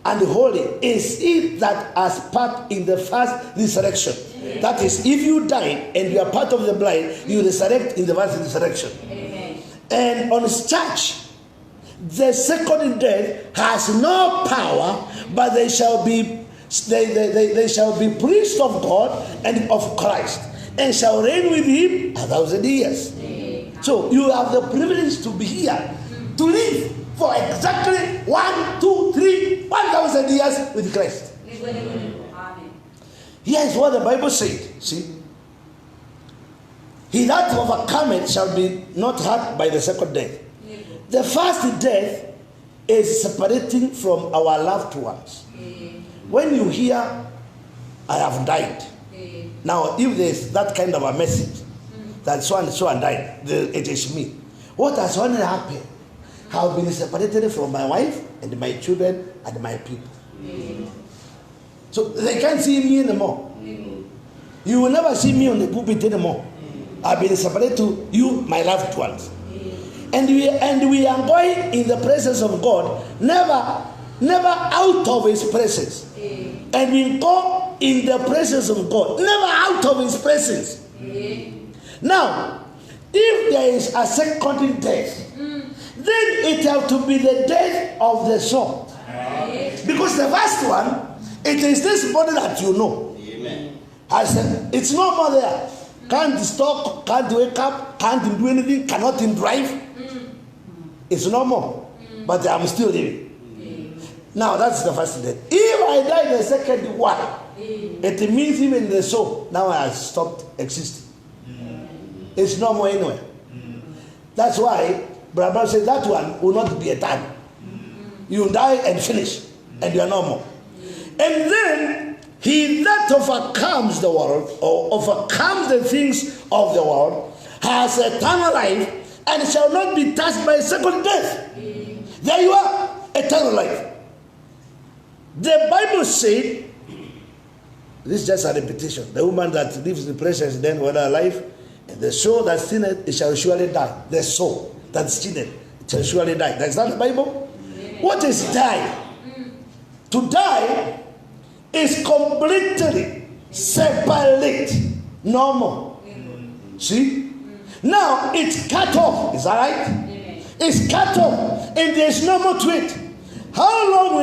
and holy is he that has part in the first resurrection. That is, if you die and you are part of the blind, you resurrect in the first resurrection. And on his church, the second death has no power, but they shall be priests of God and of Christ, and shall reign with him 1,000 years. So you have the privilege to be here, to live for exactly 1, 2, 3, 1,000 years with Christ. Here's what the Bible said. See, he that overcometh shall be not hurt by the second death. The first death is separating from our loved ones. When you hear, I have died. Now, if there's that kind of a message, that so and so and died, it is me. What has only happened? I have been separated from my wife and my children and my people. So they can't see me anymore. You will never see me on the pulpit anymore. I've been separated to you, my loved ones. And we are going in the presence of God, never out of his presence. And we go in the presence of God, never out of his presence. Now, if there is a second death, then it has to be the death of the soul. Because the first one, it is this body that you know. I said, it's no more there. Can't stop, can't wake up, can't do anything, cannot drive. It's no more. But I'm still living. Now that's the first death. If I die the second one, it means even the soul now has stopped existing. It's no more anywhere. That's why Brahma said that one will not be a time. You die and finish, and you are no more. And then he that overcomes the world, or overcomes the things of the world, has eternal life, and shall not be touched by second death. There you are, eternal life. The Bible said, this is just a repetition. The woman that lives in the presence then when alive, and the soul that sinneth, it shall surely die. The soul that sinneth, it shall surely die. That's not the Bible. What is die? To die is completely separate, no more. See? Now it's cut off. Is that right? It's cut off, and there's no more to it. How long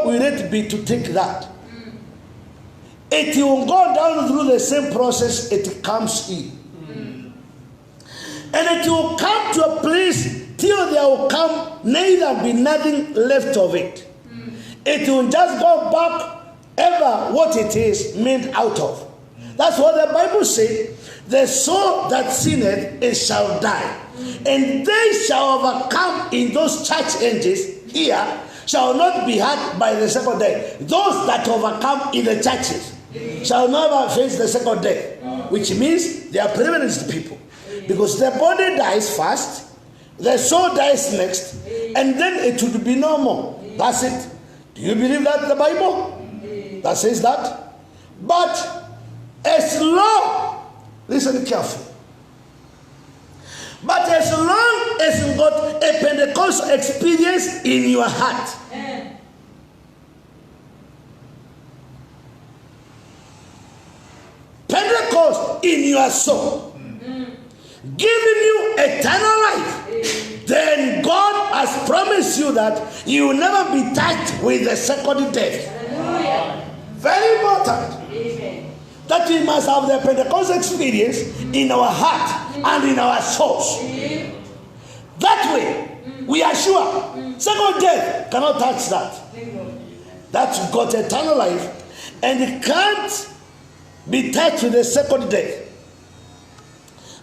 will it be to take that? It will go down through the same process it comes in. And it will come to a place till there will come neither be nothing left of it. It will just go back ever what it is made out of. That's what the Bible says. The soul that sinneth, it shall die. And they shall overcome in those church ages here, shall not be hurt by the second death. Those that overcome in the churches shall never face the second death, which means they are privileged people. Because the body dies first, the soul dies next, and then it will be no more. That's it. Do you believe that in the Bible? That says that? But as long, listen carefully. But as long as you got a Pentecostal experience in your heart, Pentecost in your soul, giving you eternal life, then God has promised you that you will never be touched with the second death. Hallelujah. Very important. Amen. That we must have the Pentecost experience in our heart and in our souls. That way, we are sure second death cannot touch that. That's got eternal life, and it can't be touched with the second death.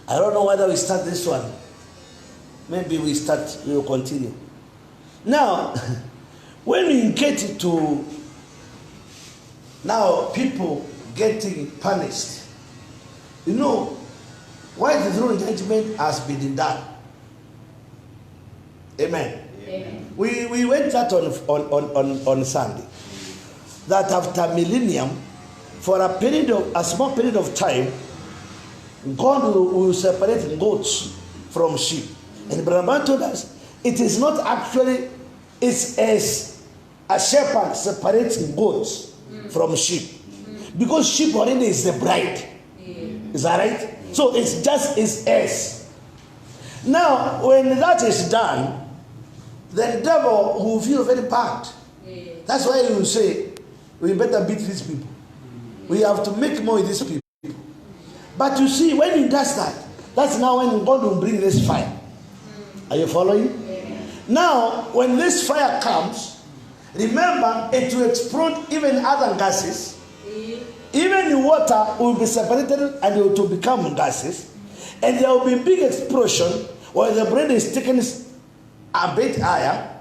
I don't know whether we start this one. Maybe we will continue. Now, when we get to now people getting punished, you know, why the throne judgment has been done. Amen. Amen. We went that on Sunday. That after millennium, for a small period of time, God will separate goats from sheep. And Brahman told us it is not actually, it's as a shepherd separating goats from sheep. Because sheep already is the bride. Is that right? So it's just its as. Now, when that is done, the devil will feel very bad. That's why you say, we better beat these people. We have to make more with these people. But you see, when he does that, that's now when God will bring this fire. Are you following? Now, when this fire comes, remember, it will explode even other gases. Even the water will be separated and it will become gases. And there will be a big explosion where the brain is taken a bit higher,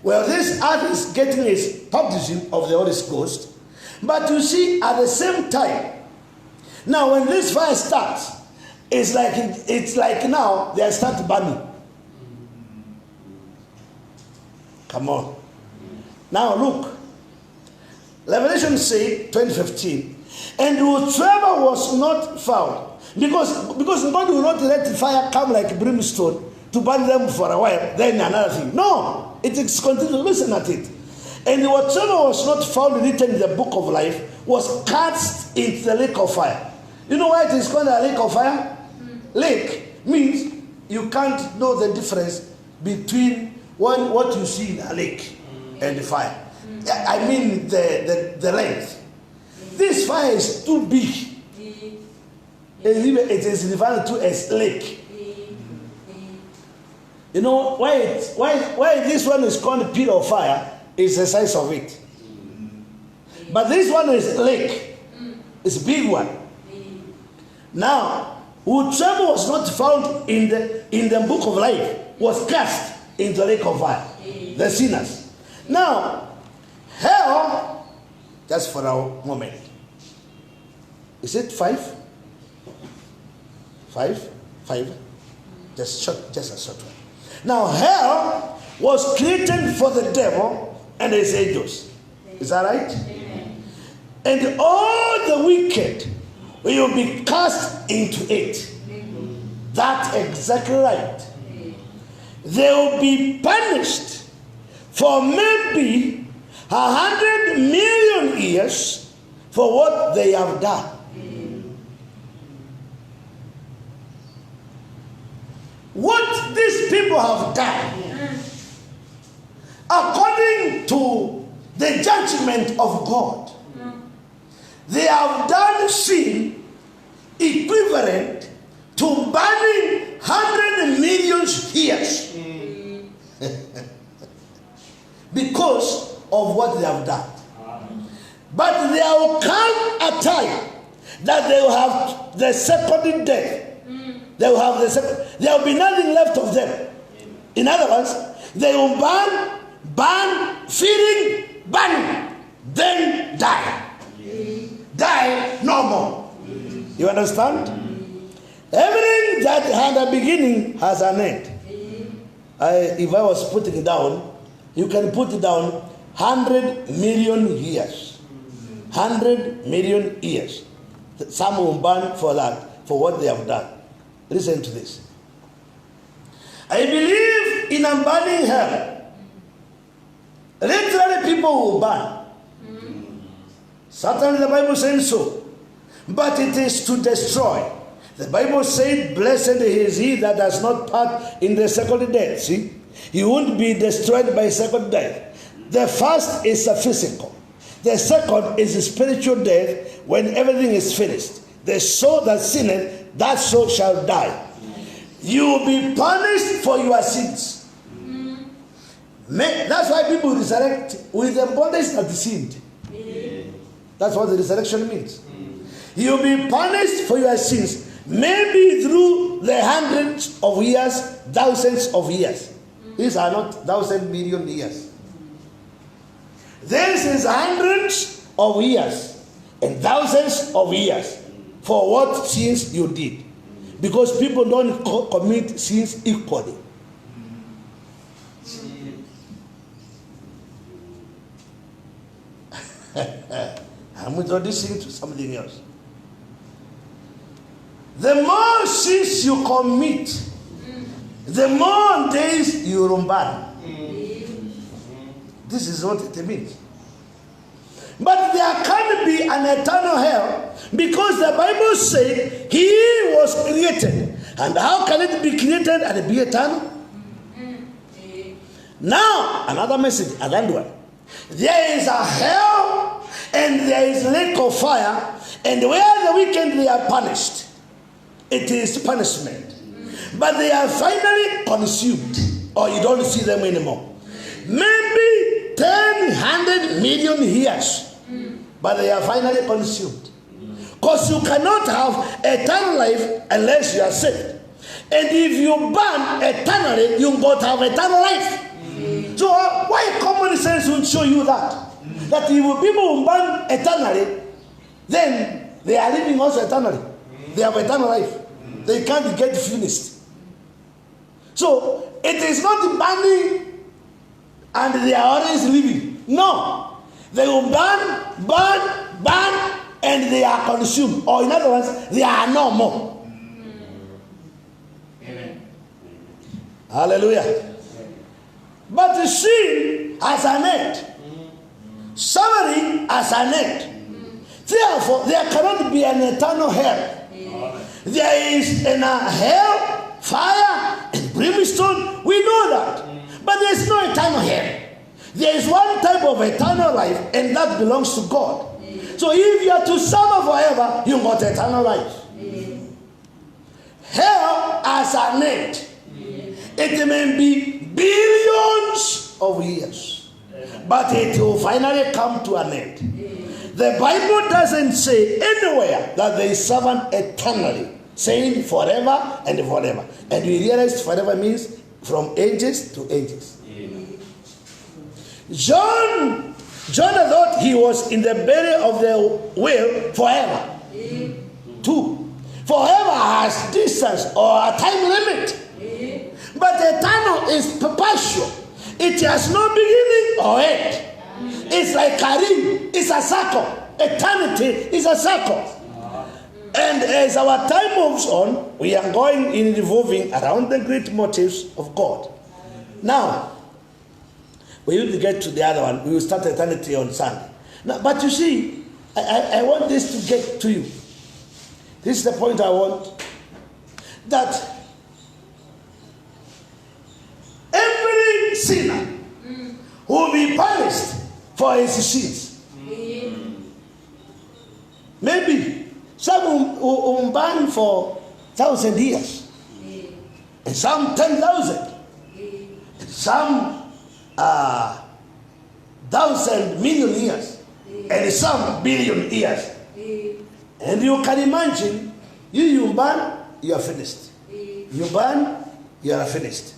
where this earth is getting its baptism of the Holy Ghost. But you see, at the same time, now when this fire starts, it's like now they start burning. Come on. Now look. Revelation say 20:15, and whosoever was not found, because God will not let fire come like brimstone to burn them for a while, then another thing. No, it is continuous. Listen at it. And whatsoever was not found written in the book of life was cast into the lake of fire. You know why it is called a lake of fire? Lake means you can't know the difference between what you see in a lake and the fire. I mean the length. This fire is too big. It is referred to as lake. You know why this one is called pit of fire is the size of it. But this one is lake. It's a big one. Now, whosoever was not found in the book of life was cast into the lake of fire. The sinners. Now, hell, just for a moment. Is it 5? 5? 5? Just a short one. Now, hell was created for the devil and his angels. Is that right? Amen. And all the wicked will be cast into it. That's exactly right. They will be punished for maybe 100 million years for what they have done. What these people have done, according to the judgment of God, they have done sin equivalent to burning 100 million years because of what they have done. But there will come a time that they will have the second death. They will have there will be nothing left of them. In other words, they will burn, feeding, burning, then die. Die no more. You understand? Everything that had a beginning has an end. If I was putting it down, you can put it down 100 million years. 100 million years. Some will burn for that, for what they have done. Listen to this. I believe in a burning hell. Literally people will burn. Certainly the Bible says so. But it is to destroy. The Bible said, blessed is he that does not part in the second death. See? You won't be destroyed by second death. The first is a physical. The second is a spiritual death when everything is finished. The soul that sinneth, that soul shall die. You will be punished for your sins. That's why people resurrect with the bodies that sinned. That's what the resurrection means. You'll be punished for your sins, maybe through the hundreds of years, thousands of years. These are not 1,000 million years. This is hundreds of years and thousands of years for what sins you did. Because people don't commit sins equally. I'm introducing to something else. The more sins you commit, the more days you rumban. This is what it means. But there can be an eternal hell because the Bible says he was created. And how can it be created and be eternal? Now, another message, another one. There is a hell and there is lake of fire, and where the wicked they are punished. It is punishment. But they are finally consumed, or you don't see them anymore. Maybe 100 million years, but they are finally consumed. Because you cannot have eternal life unless you are saved. And if you burn eternally, you got to have eternal life. So why common sense will show you that? That if people who burn eternally, then they are living also eternally. They have eternal life. They can't get finished. So it is not burning and they are always living. No. They will burn, and they are consumed. Or in other words, they are no more. Amen. Hallelujah. But sin has an end. Suffering has an end. Therefore, there cannot be an eternal hell. There is a hell, fire, and brimstone. We know that. But there is no eternal hell. There is one type of eternal life, and that belongs to God. So if you are to suffer forever, you got eternal life. Hell has an end. It may be billions of years, but it will finally come to an end. The Bible doesn't say anywhere that they serve eternally, saying forever and forever. And we realize forever means from ages to ages. John thought he was in the belly of the whale forever. 2. Forever has distance or a time limit. But eternal is perpetual. It has no beginning or end. It's like a ring. It's a circle. Eternity is a circle. And as our time moves on, we are going in revolving around the great motives of God. Now, we will get to the other one. We will start eternity on Sunday. Now, but you see, I want this to get to you. This is the point I want. That every sinner will be punished for his sins. Maybe some will burn for 1,000 years, and some 10,000, and some 1,000 million years, and some billion years. And you can imagine, you burn, you are finished. You burn, you are finished.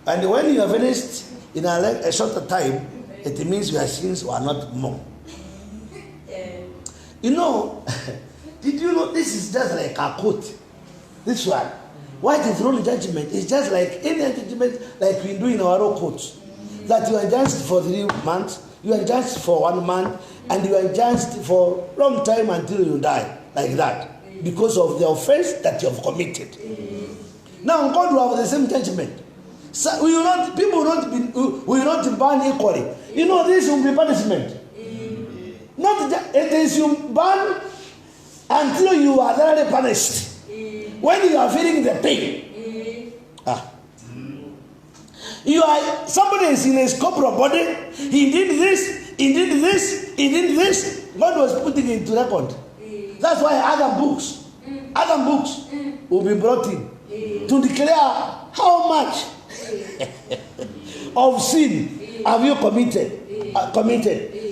And when you are finished in a shorter time, it means your sins are not more. You know, did you know this is just like a court? This one. White throne judgment is just like any judgment like we do in our own courts. That you are judged for 3 months, you are judged for 1 month, and you are judged for a long time until you die. Like that. Because of the offense that you have committed. Now God will have the same judgment. So people will not burn equally. You know, this will be punishment. It is you burn until you are thoroughly punished. When you are feeling the pain. Somebody is in a corporal body. He did this. He did this. He did this. God was putting it to record. That's why other books will be brought in to declare how much of sin have you committed,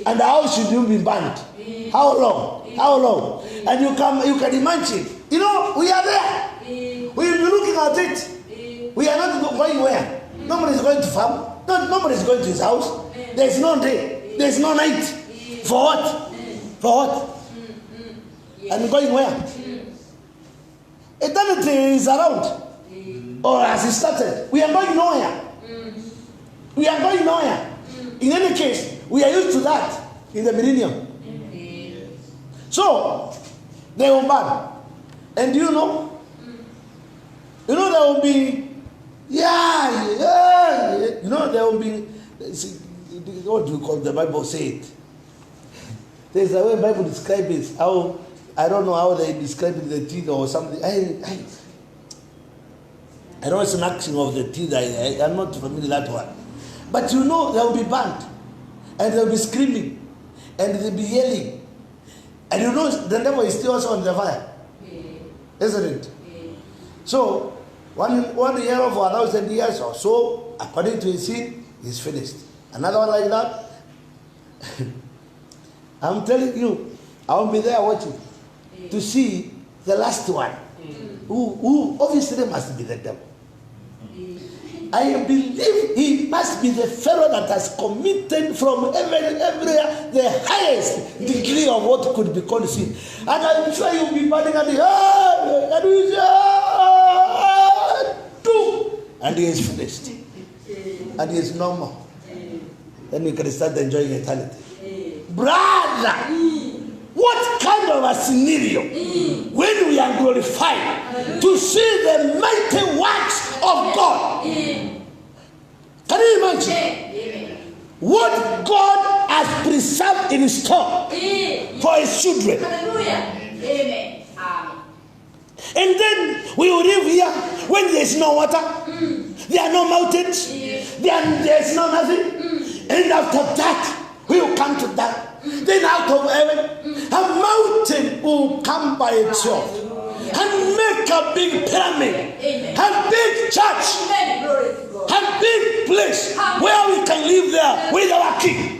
and how should you be banned? How long? And you can imagine. You know, we are there. We will be looking at it. We are not going where. Nobody is going to farm. Nobody is going to his house. There is no day. There is no night. For what? For what? And going where? Eternity is around. Or has it started? We are going nowhere. We are going nowhere. In any case, we are used to that in the millennium. So, they will ban. And do you know? You know there will be, you know there will be, what do you call the Bible say it? There's a way the Bible describes it. How, I don't know how they describe it, the teeth or something. I know it's an action of the teeth. I'm not familiar with that one. But you know they will be banned. And they'll be screaming. And they'll be yelling. And you know the devil is still also on the fire. Isn't it? So, one year of 1,000 years or so, according to his sin, is finished. Another one like that. I'm telling you, I will be there watching to see the last one, who obviously must be the devil. I believe he must be the Pharaoh that has committed from everywhere the highest degree of what could be called sin. And I'm sure you'll be burning at the and he is finished. And he is no more. Then you can start enjoying eternity. Brother, what kind of a scenario when we are glorified to see the mighty works of God? Can you imagine what God has preserved in store for his children? And then we will live here when there is no water, there are no mountains, there is no nothing. And after that, we will come to that. Then out of heaven, a mountain will come by itself and make a big pyramid, a big church, a big place where we can live there with our king.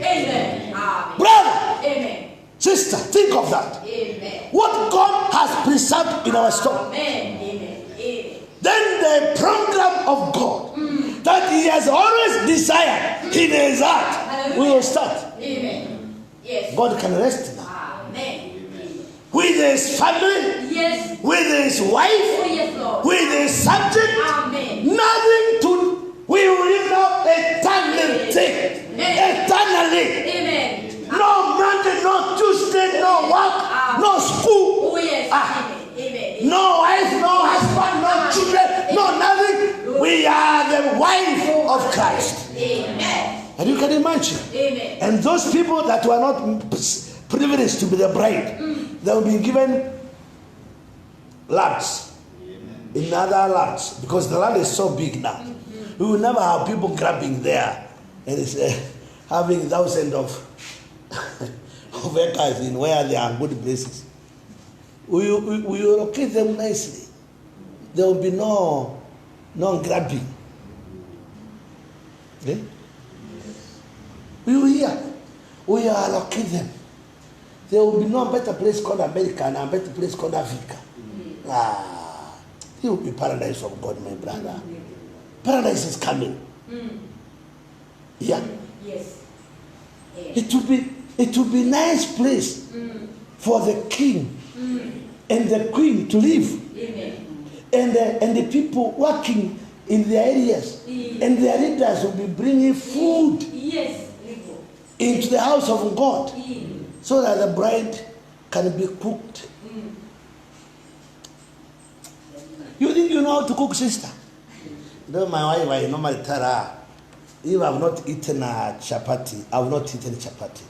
Brother, sister, think of that. What God has preserved in our store. Then the program of God that he has always desired in his heart will start. God can rest now. With his family, with his wife, with his subject, nothing to, we will live now eternity. No Monday, no Tuesday, no work, no school, no wife, no husband, no children, no nothing. We are the wife of Christ. And you can imagine. And those people that were not privileged to be the bride, they will be given lands in other lands, because the land is so big now. We will never have people grabbing there and having thousands of acres in where there are good places. We will locate them nicely. There will be no grabbing. Okay? We will allocate them. There will be no better place called America and a better place called Africa. It will be paradise of God, my brother. Paradise is coming. Yeah. Yes. It will be nice place for the king and the queen to live. And the people working in their areas. And their leaders will be bringing food into the house of God, so that the bride can be cooked. You think you know how to cook, sister? You know, my wife, I normally tell her, if I have not eaten a chapati, I have not eaten chapati.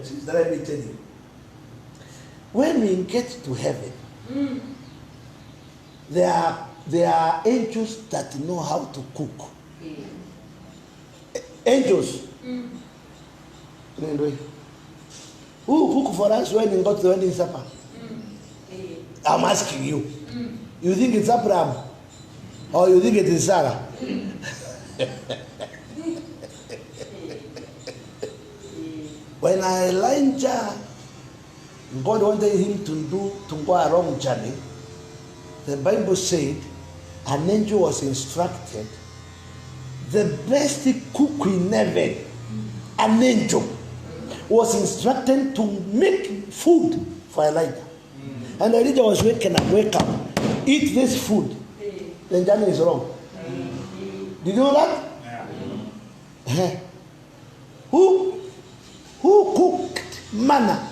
Sister, let me tell you. When we get to heaven, there are angels that know how to cook. Angels. Who cook for us when we got to the wedding supper? I'm asking you. You think it's Abraham? Or you think it is Sarah? When Elijah, God wanted him to go a wrong journey, the Bible said an angel was instructed, the best cook in heaven, an angel, was instructed to make food for Elijah. And Elijah was wake up, eat this food. The journey is wrong. Did you know that? Who cooked manna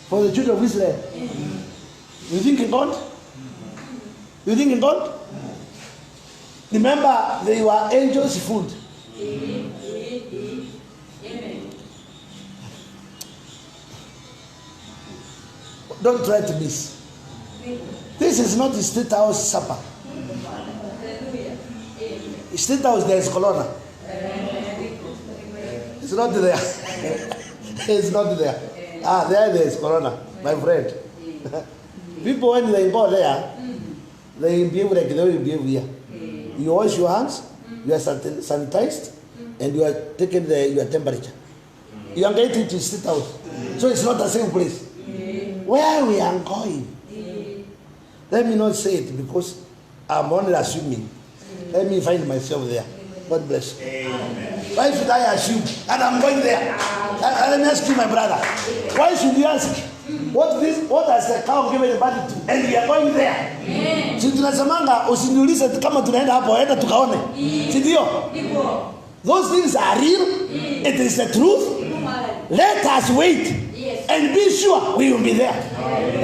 for the children of Israel? You think in God? You think in God? Remember, they were angels' food. Don't try to miss. This is not the State House supper. State House, there is Colonna. It's not there. It's not there. There is Corona, my friend. People, when they go there, they behave like they will behave here. You wash your hands, you are sanitized, and you are taking your temperature. You are getting to sit out. So it's not the same place. Where we are going, let me not say it because I'm only assuming. Let me find myself there. God bless you. Amen. Why should I assume? And I'm going there. Let me ask you, my brother. Why should you ask? What has the cow given the body to? And we are going there. Si tunasemanga usiniulize kama tunaenda hapo, enda tukaone. Si ndio? Those things are real. It is the truth. Let us wait and be sure we will be there.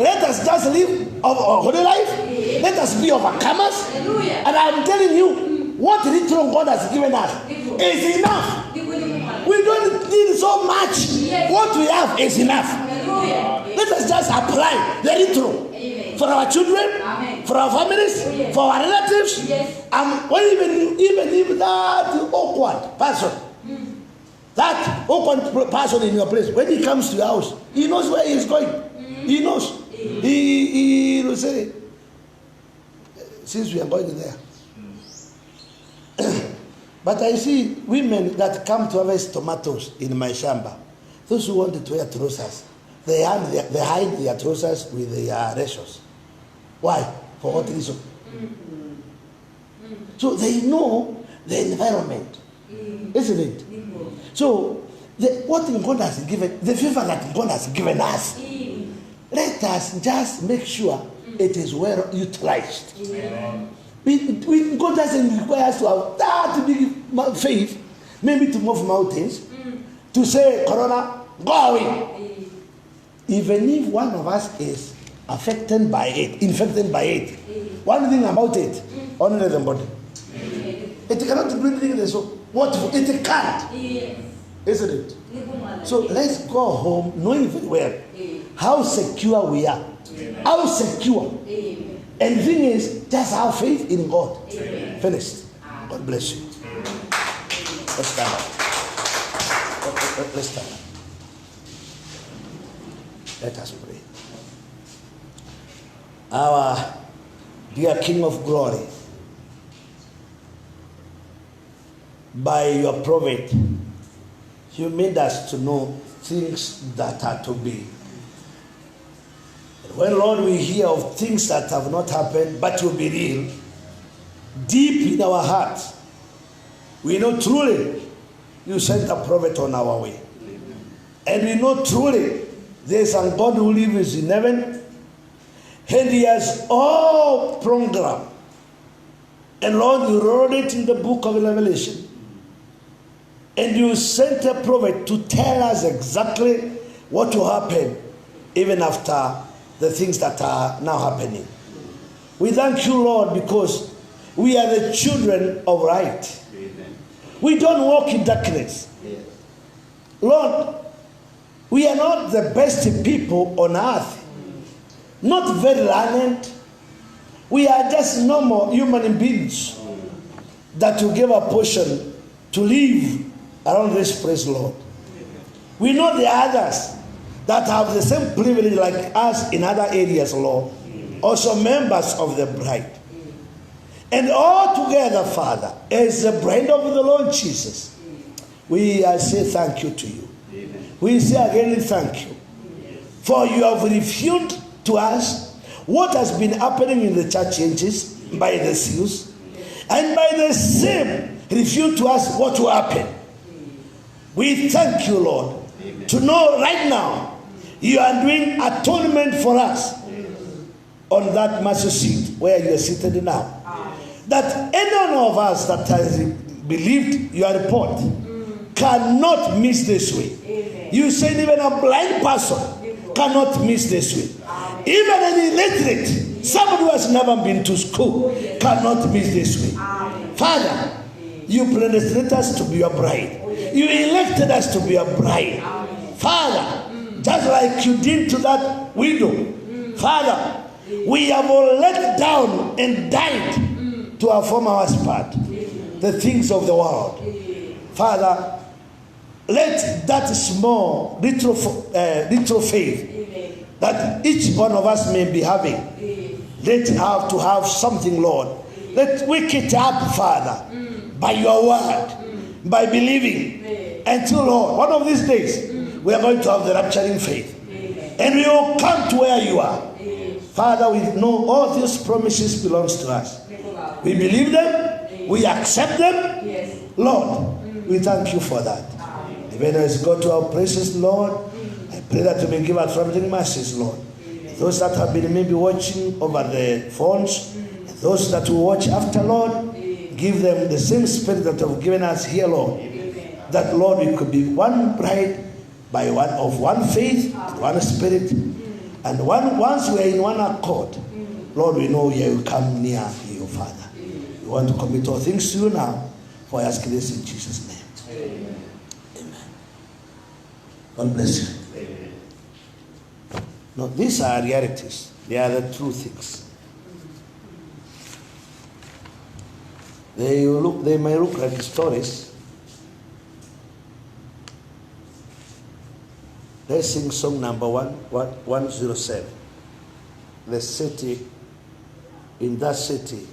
Let us just live a holy life. Let us be overcomers. And I'm telling you, what little God has given us is enough. We don't need so much. What we have is enough. Let us just apply the little for our children, for our families, for our relatives. Even if that awkward person in your place, when he comes to your house, he knows where he is going. He knows. He will say, since we are going there. But I see women that come to harvest tomatoes in my shamba. Those who wanted to wear trousers, they hide their trousers with their ratios. Why? For what reason? So they know the environment, isn't it? So what God has given, the favor that God has given us, let us just make sure it is well utilized. God doesn't require us to have that big faith, maybe to move mountains, to say, Corona, go away. Even if one of us is infected by it, one thing about it, only the body. It cannot do anything. So what it can't, isn't it? So let's go home knowing very well how secure we are. How secure. And the thing is, just have faith in God. Amen. Finished. God bless you. Let's stand up. Let's stand up. Let us pray. Our dear King of Glory, by your prophet, you made us to know things that are to be. When, Lord, we hear of things that have not happened but will be real, deep in our hearts, we know truly you sent a prophet on our way. And we know truly there is a God who lives in heaven, and he has all programmed. And Lord, you wrote it in the book of Revelation. And you sent a prophet to tell us exactly what will happen even after the things that are now happening. We thank you, Lord, because we are the children of light. Amen. We don't walk in darkness. Yes. Lord, we are not the best people on earth. Not very learned, We are just normal human beings that you give a portion to live around this place, Lord. We know the others that have the same privilege like us in other areas, Lord. Also members of the bride. And all together, Father, as the bride of the Lord Jesus, we say thank you to you. Amen. We say again thank you. For you have revealed to us what has been happening in the church ages by the seals, and by the same revealed to us what will happen. We thank you, Lord, to know right now you are doing atonement for us on that mercy seat where you are seated now. That any one of us that has believed your report cannot miss this way. You said even a blind person cannot miss this way. Even an illiterate, somebody who has never been to school, cannot miss this way. Father, you predestined us to be your bride. You elected us to be your bride. Father, just like you did to that widow, Father, we have all let down and died to perform our part, the things of the world. Father, let that small little faith that each one of us may be having, let's have to have something, Lord. Let's wake it up, Father, by your word, by believing, until, Lord, one of these days we are going to have the rapturing faith, and we will come to where you are. Father, we know all these promises belongs to us. We believe them, we accept them. Lord, we thank you for that. Even as we go to our precious Lord, I pray that you may give us traveling mercies, Lord. Those that have been maybe watching over the phones, those that will watch after, Lord, give them the same spirit that you have given us here, Lord. That, Lord, we could be one bride by one faith, one spirit, and once we are in one accord, Lord, we know you will come near you, Father. We want to commit all things to you now, for I ask this in Jesus' name. Amen. God bless you. Amen. No, these are realities. They are the true things. They may look like stories. Let's sing song number 107. The city, in that city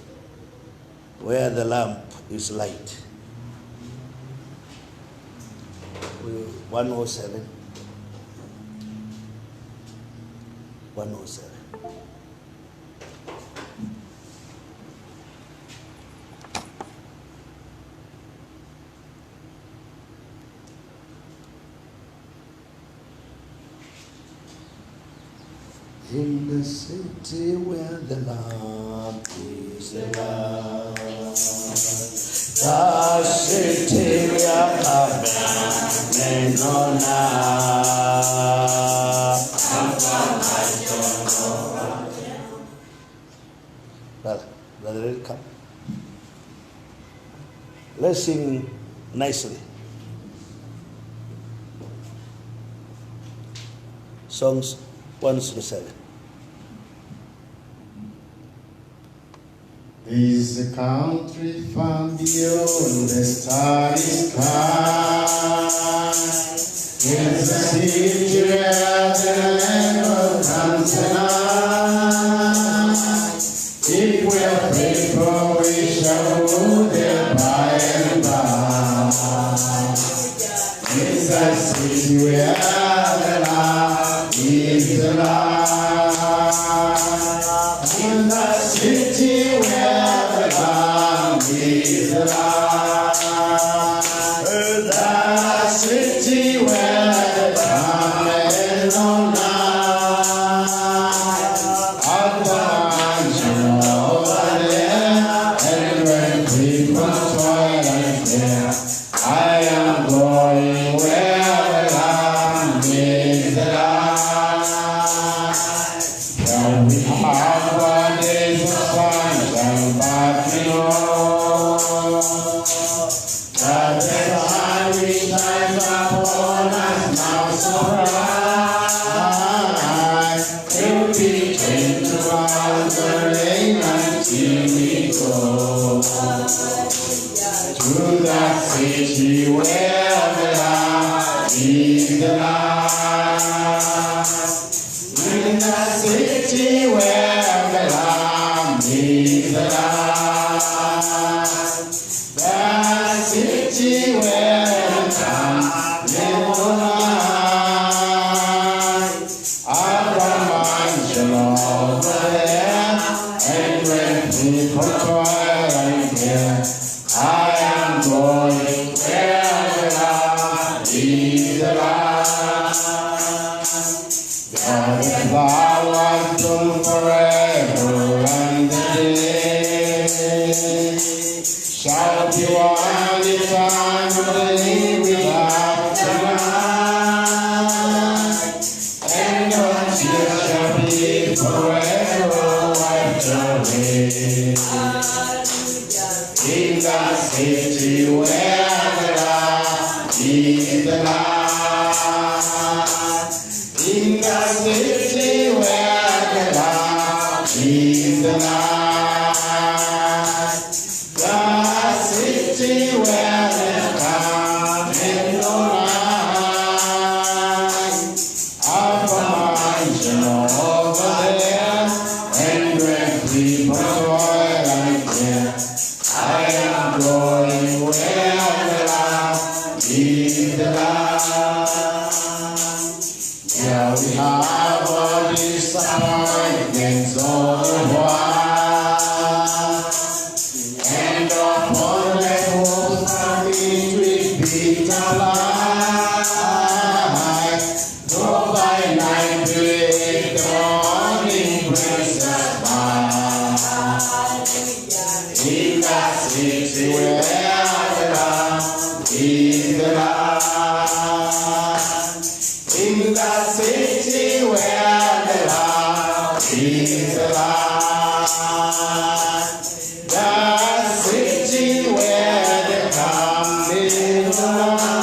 where the lamp is light. 107. 107. In the city where the lamp is the lamp, the city we are coming on Brother, come. Let's sing nicely. Songs 1-7. Is a country far beyond the starry sky. Is a city where the land will come tonight. If we are faithful, we shall move there by and by. It's a city where the Lamb is the light. In the city where the Lamb is the light. The city where the Lamb is on night. Over there, and when people toil and care, I am going where the Lamb is the light. Can we have 1 day of sunshine back in home? That the sun which shines upon us now so bright, will be changed to us the rain and city where the Lamb is alive. The city where the Lamb is alive. I've got mansion over there, and when people toil and care, I am going where the Lamb is alive. God is flowers bloom forever and a day. Shall be one time of the day without tonight. And your tears shall be forever wiped away. In the city where the Lamb is alive. In the city where the Lamb is alive. The city where the Lamb is alive. I've a mansion over there, and when people toil and care, I am going where the Lamb is alive. Yeah, we have all disappointments all the while, and upon the hopes that it will be alive. Though by night break, the morning breaks us by. In that city where the Lamb is alive. In the city where the Lamb is alive. The city where the Lamb is alive.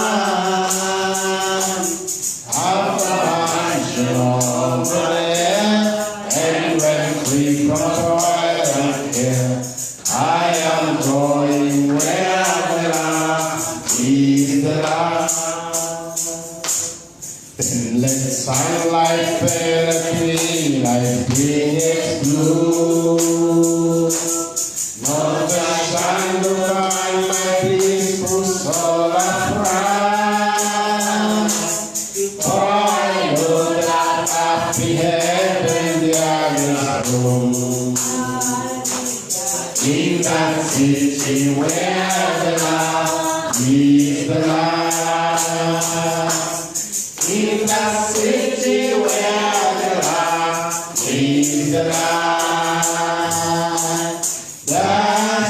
I've a mansion over there, and when people toil and care, I am going where the Lamb is alive. Then let sunlight penetrate like phoenix blue. Not the sun to find my peaceful soul afresh. For I know that happy heaven there is room. In that city where the Lamb is alive. In the city where the Lamb is alive. The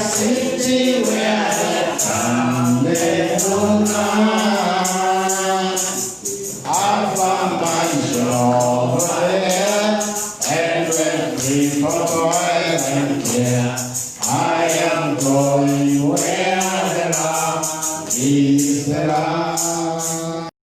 city where the Lamb is alive. I've a mansion over there, and when people toil and care,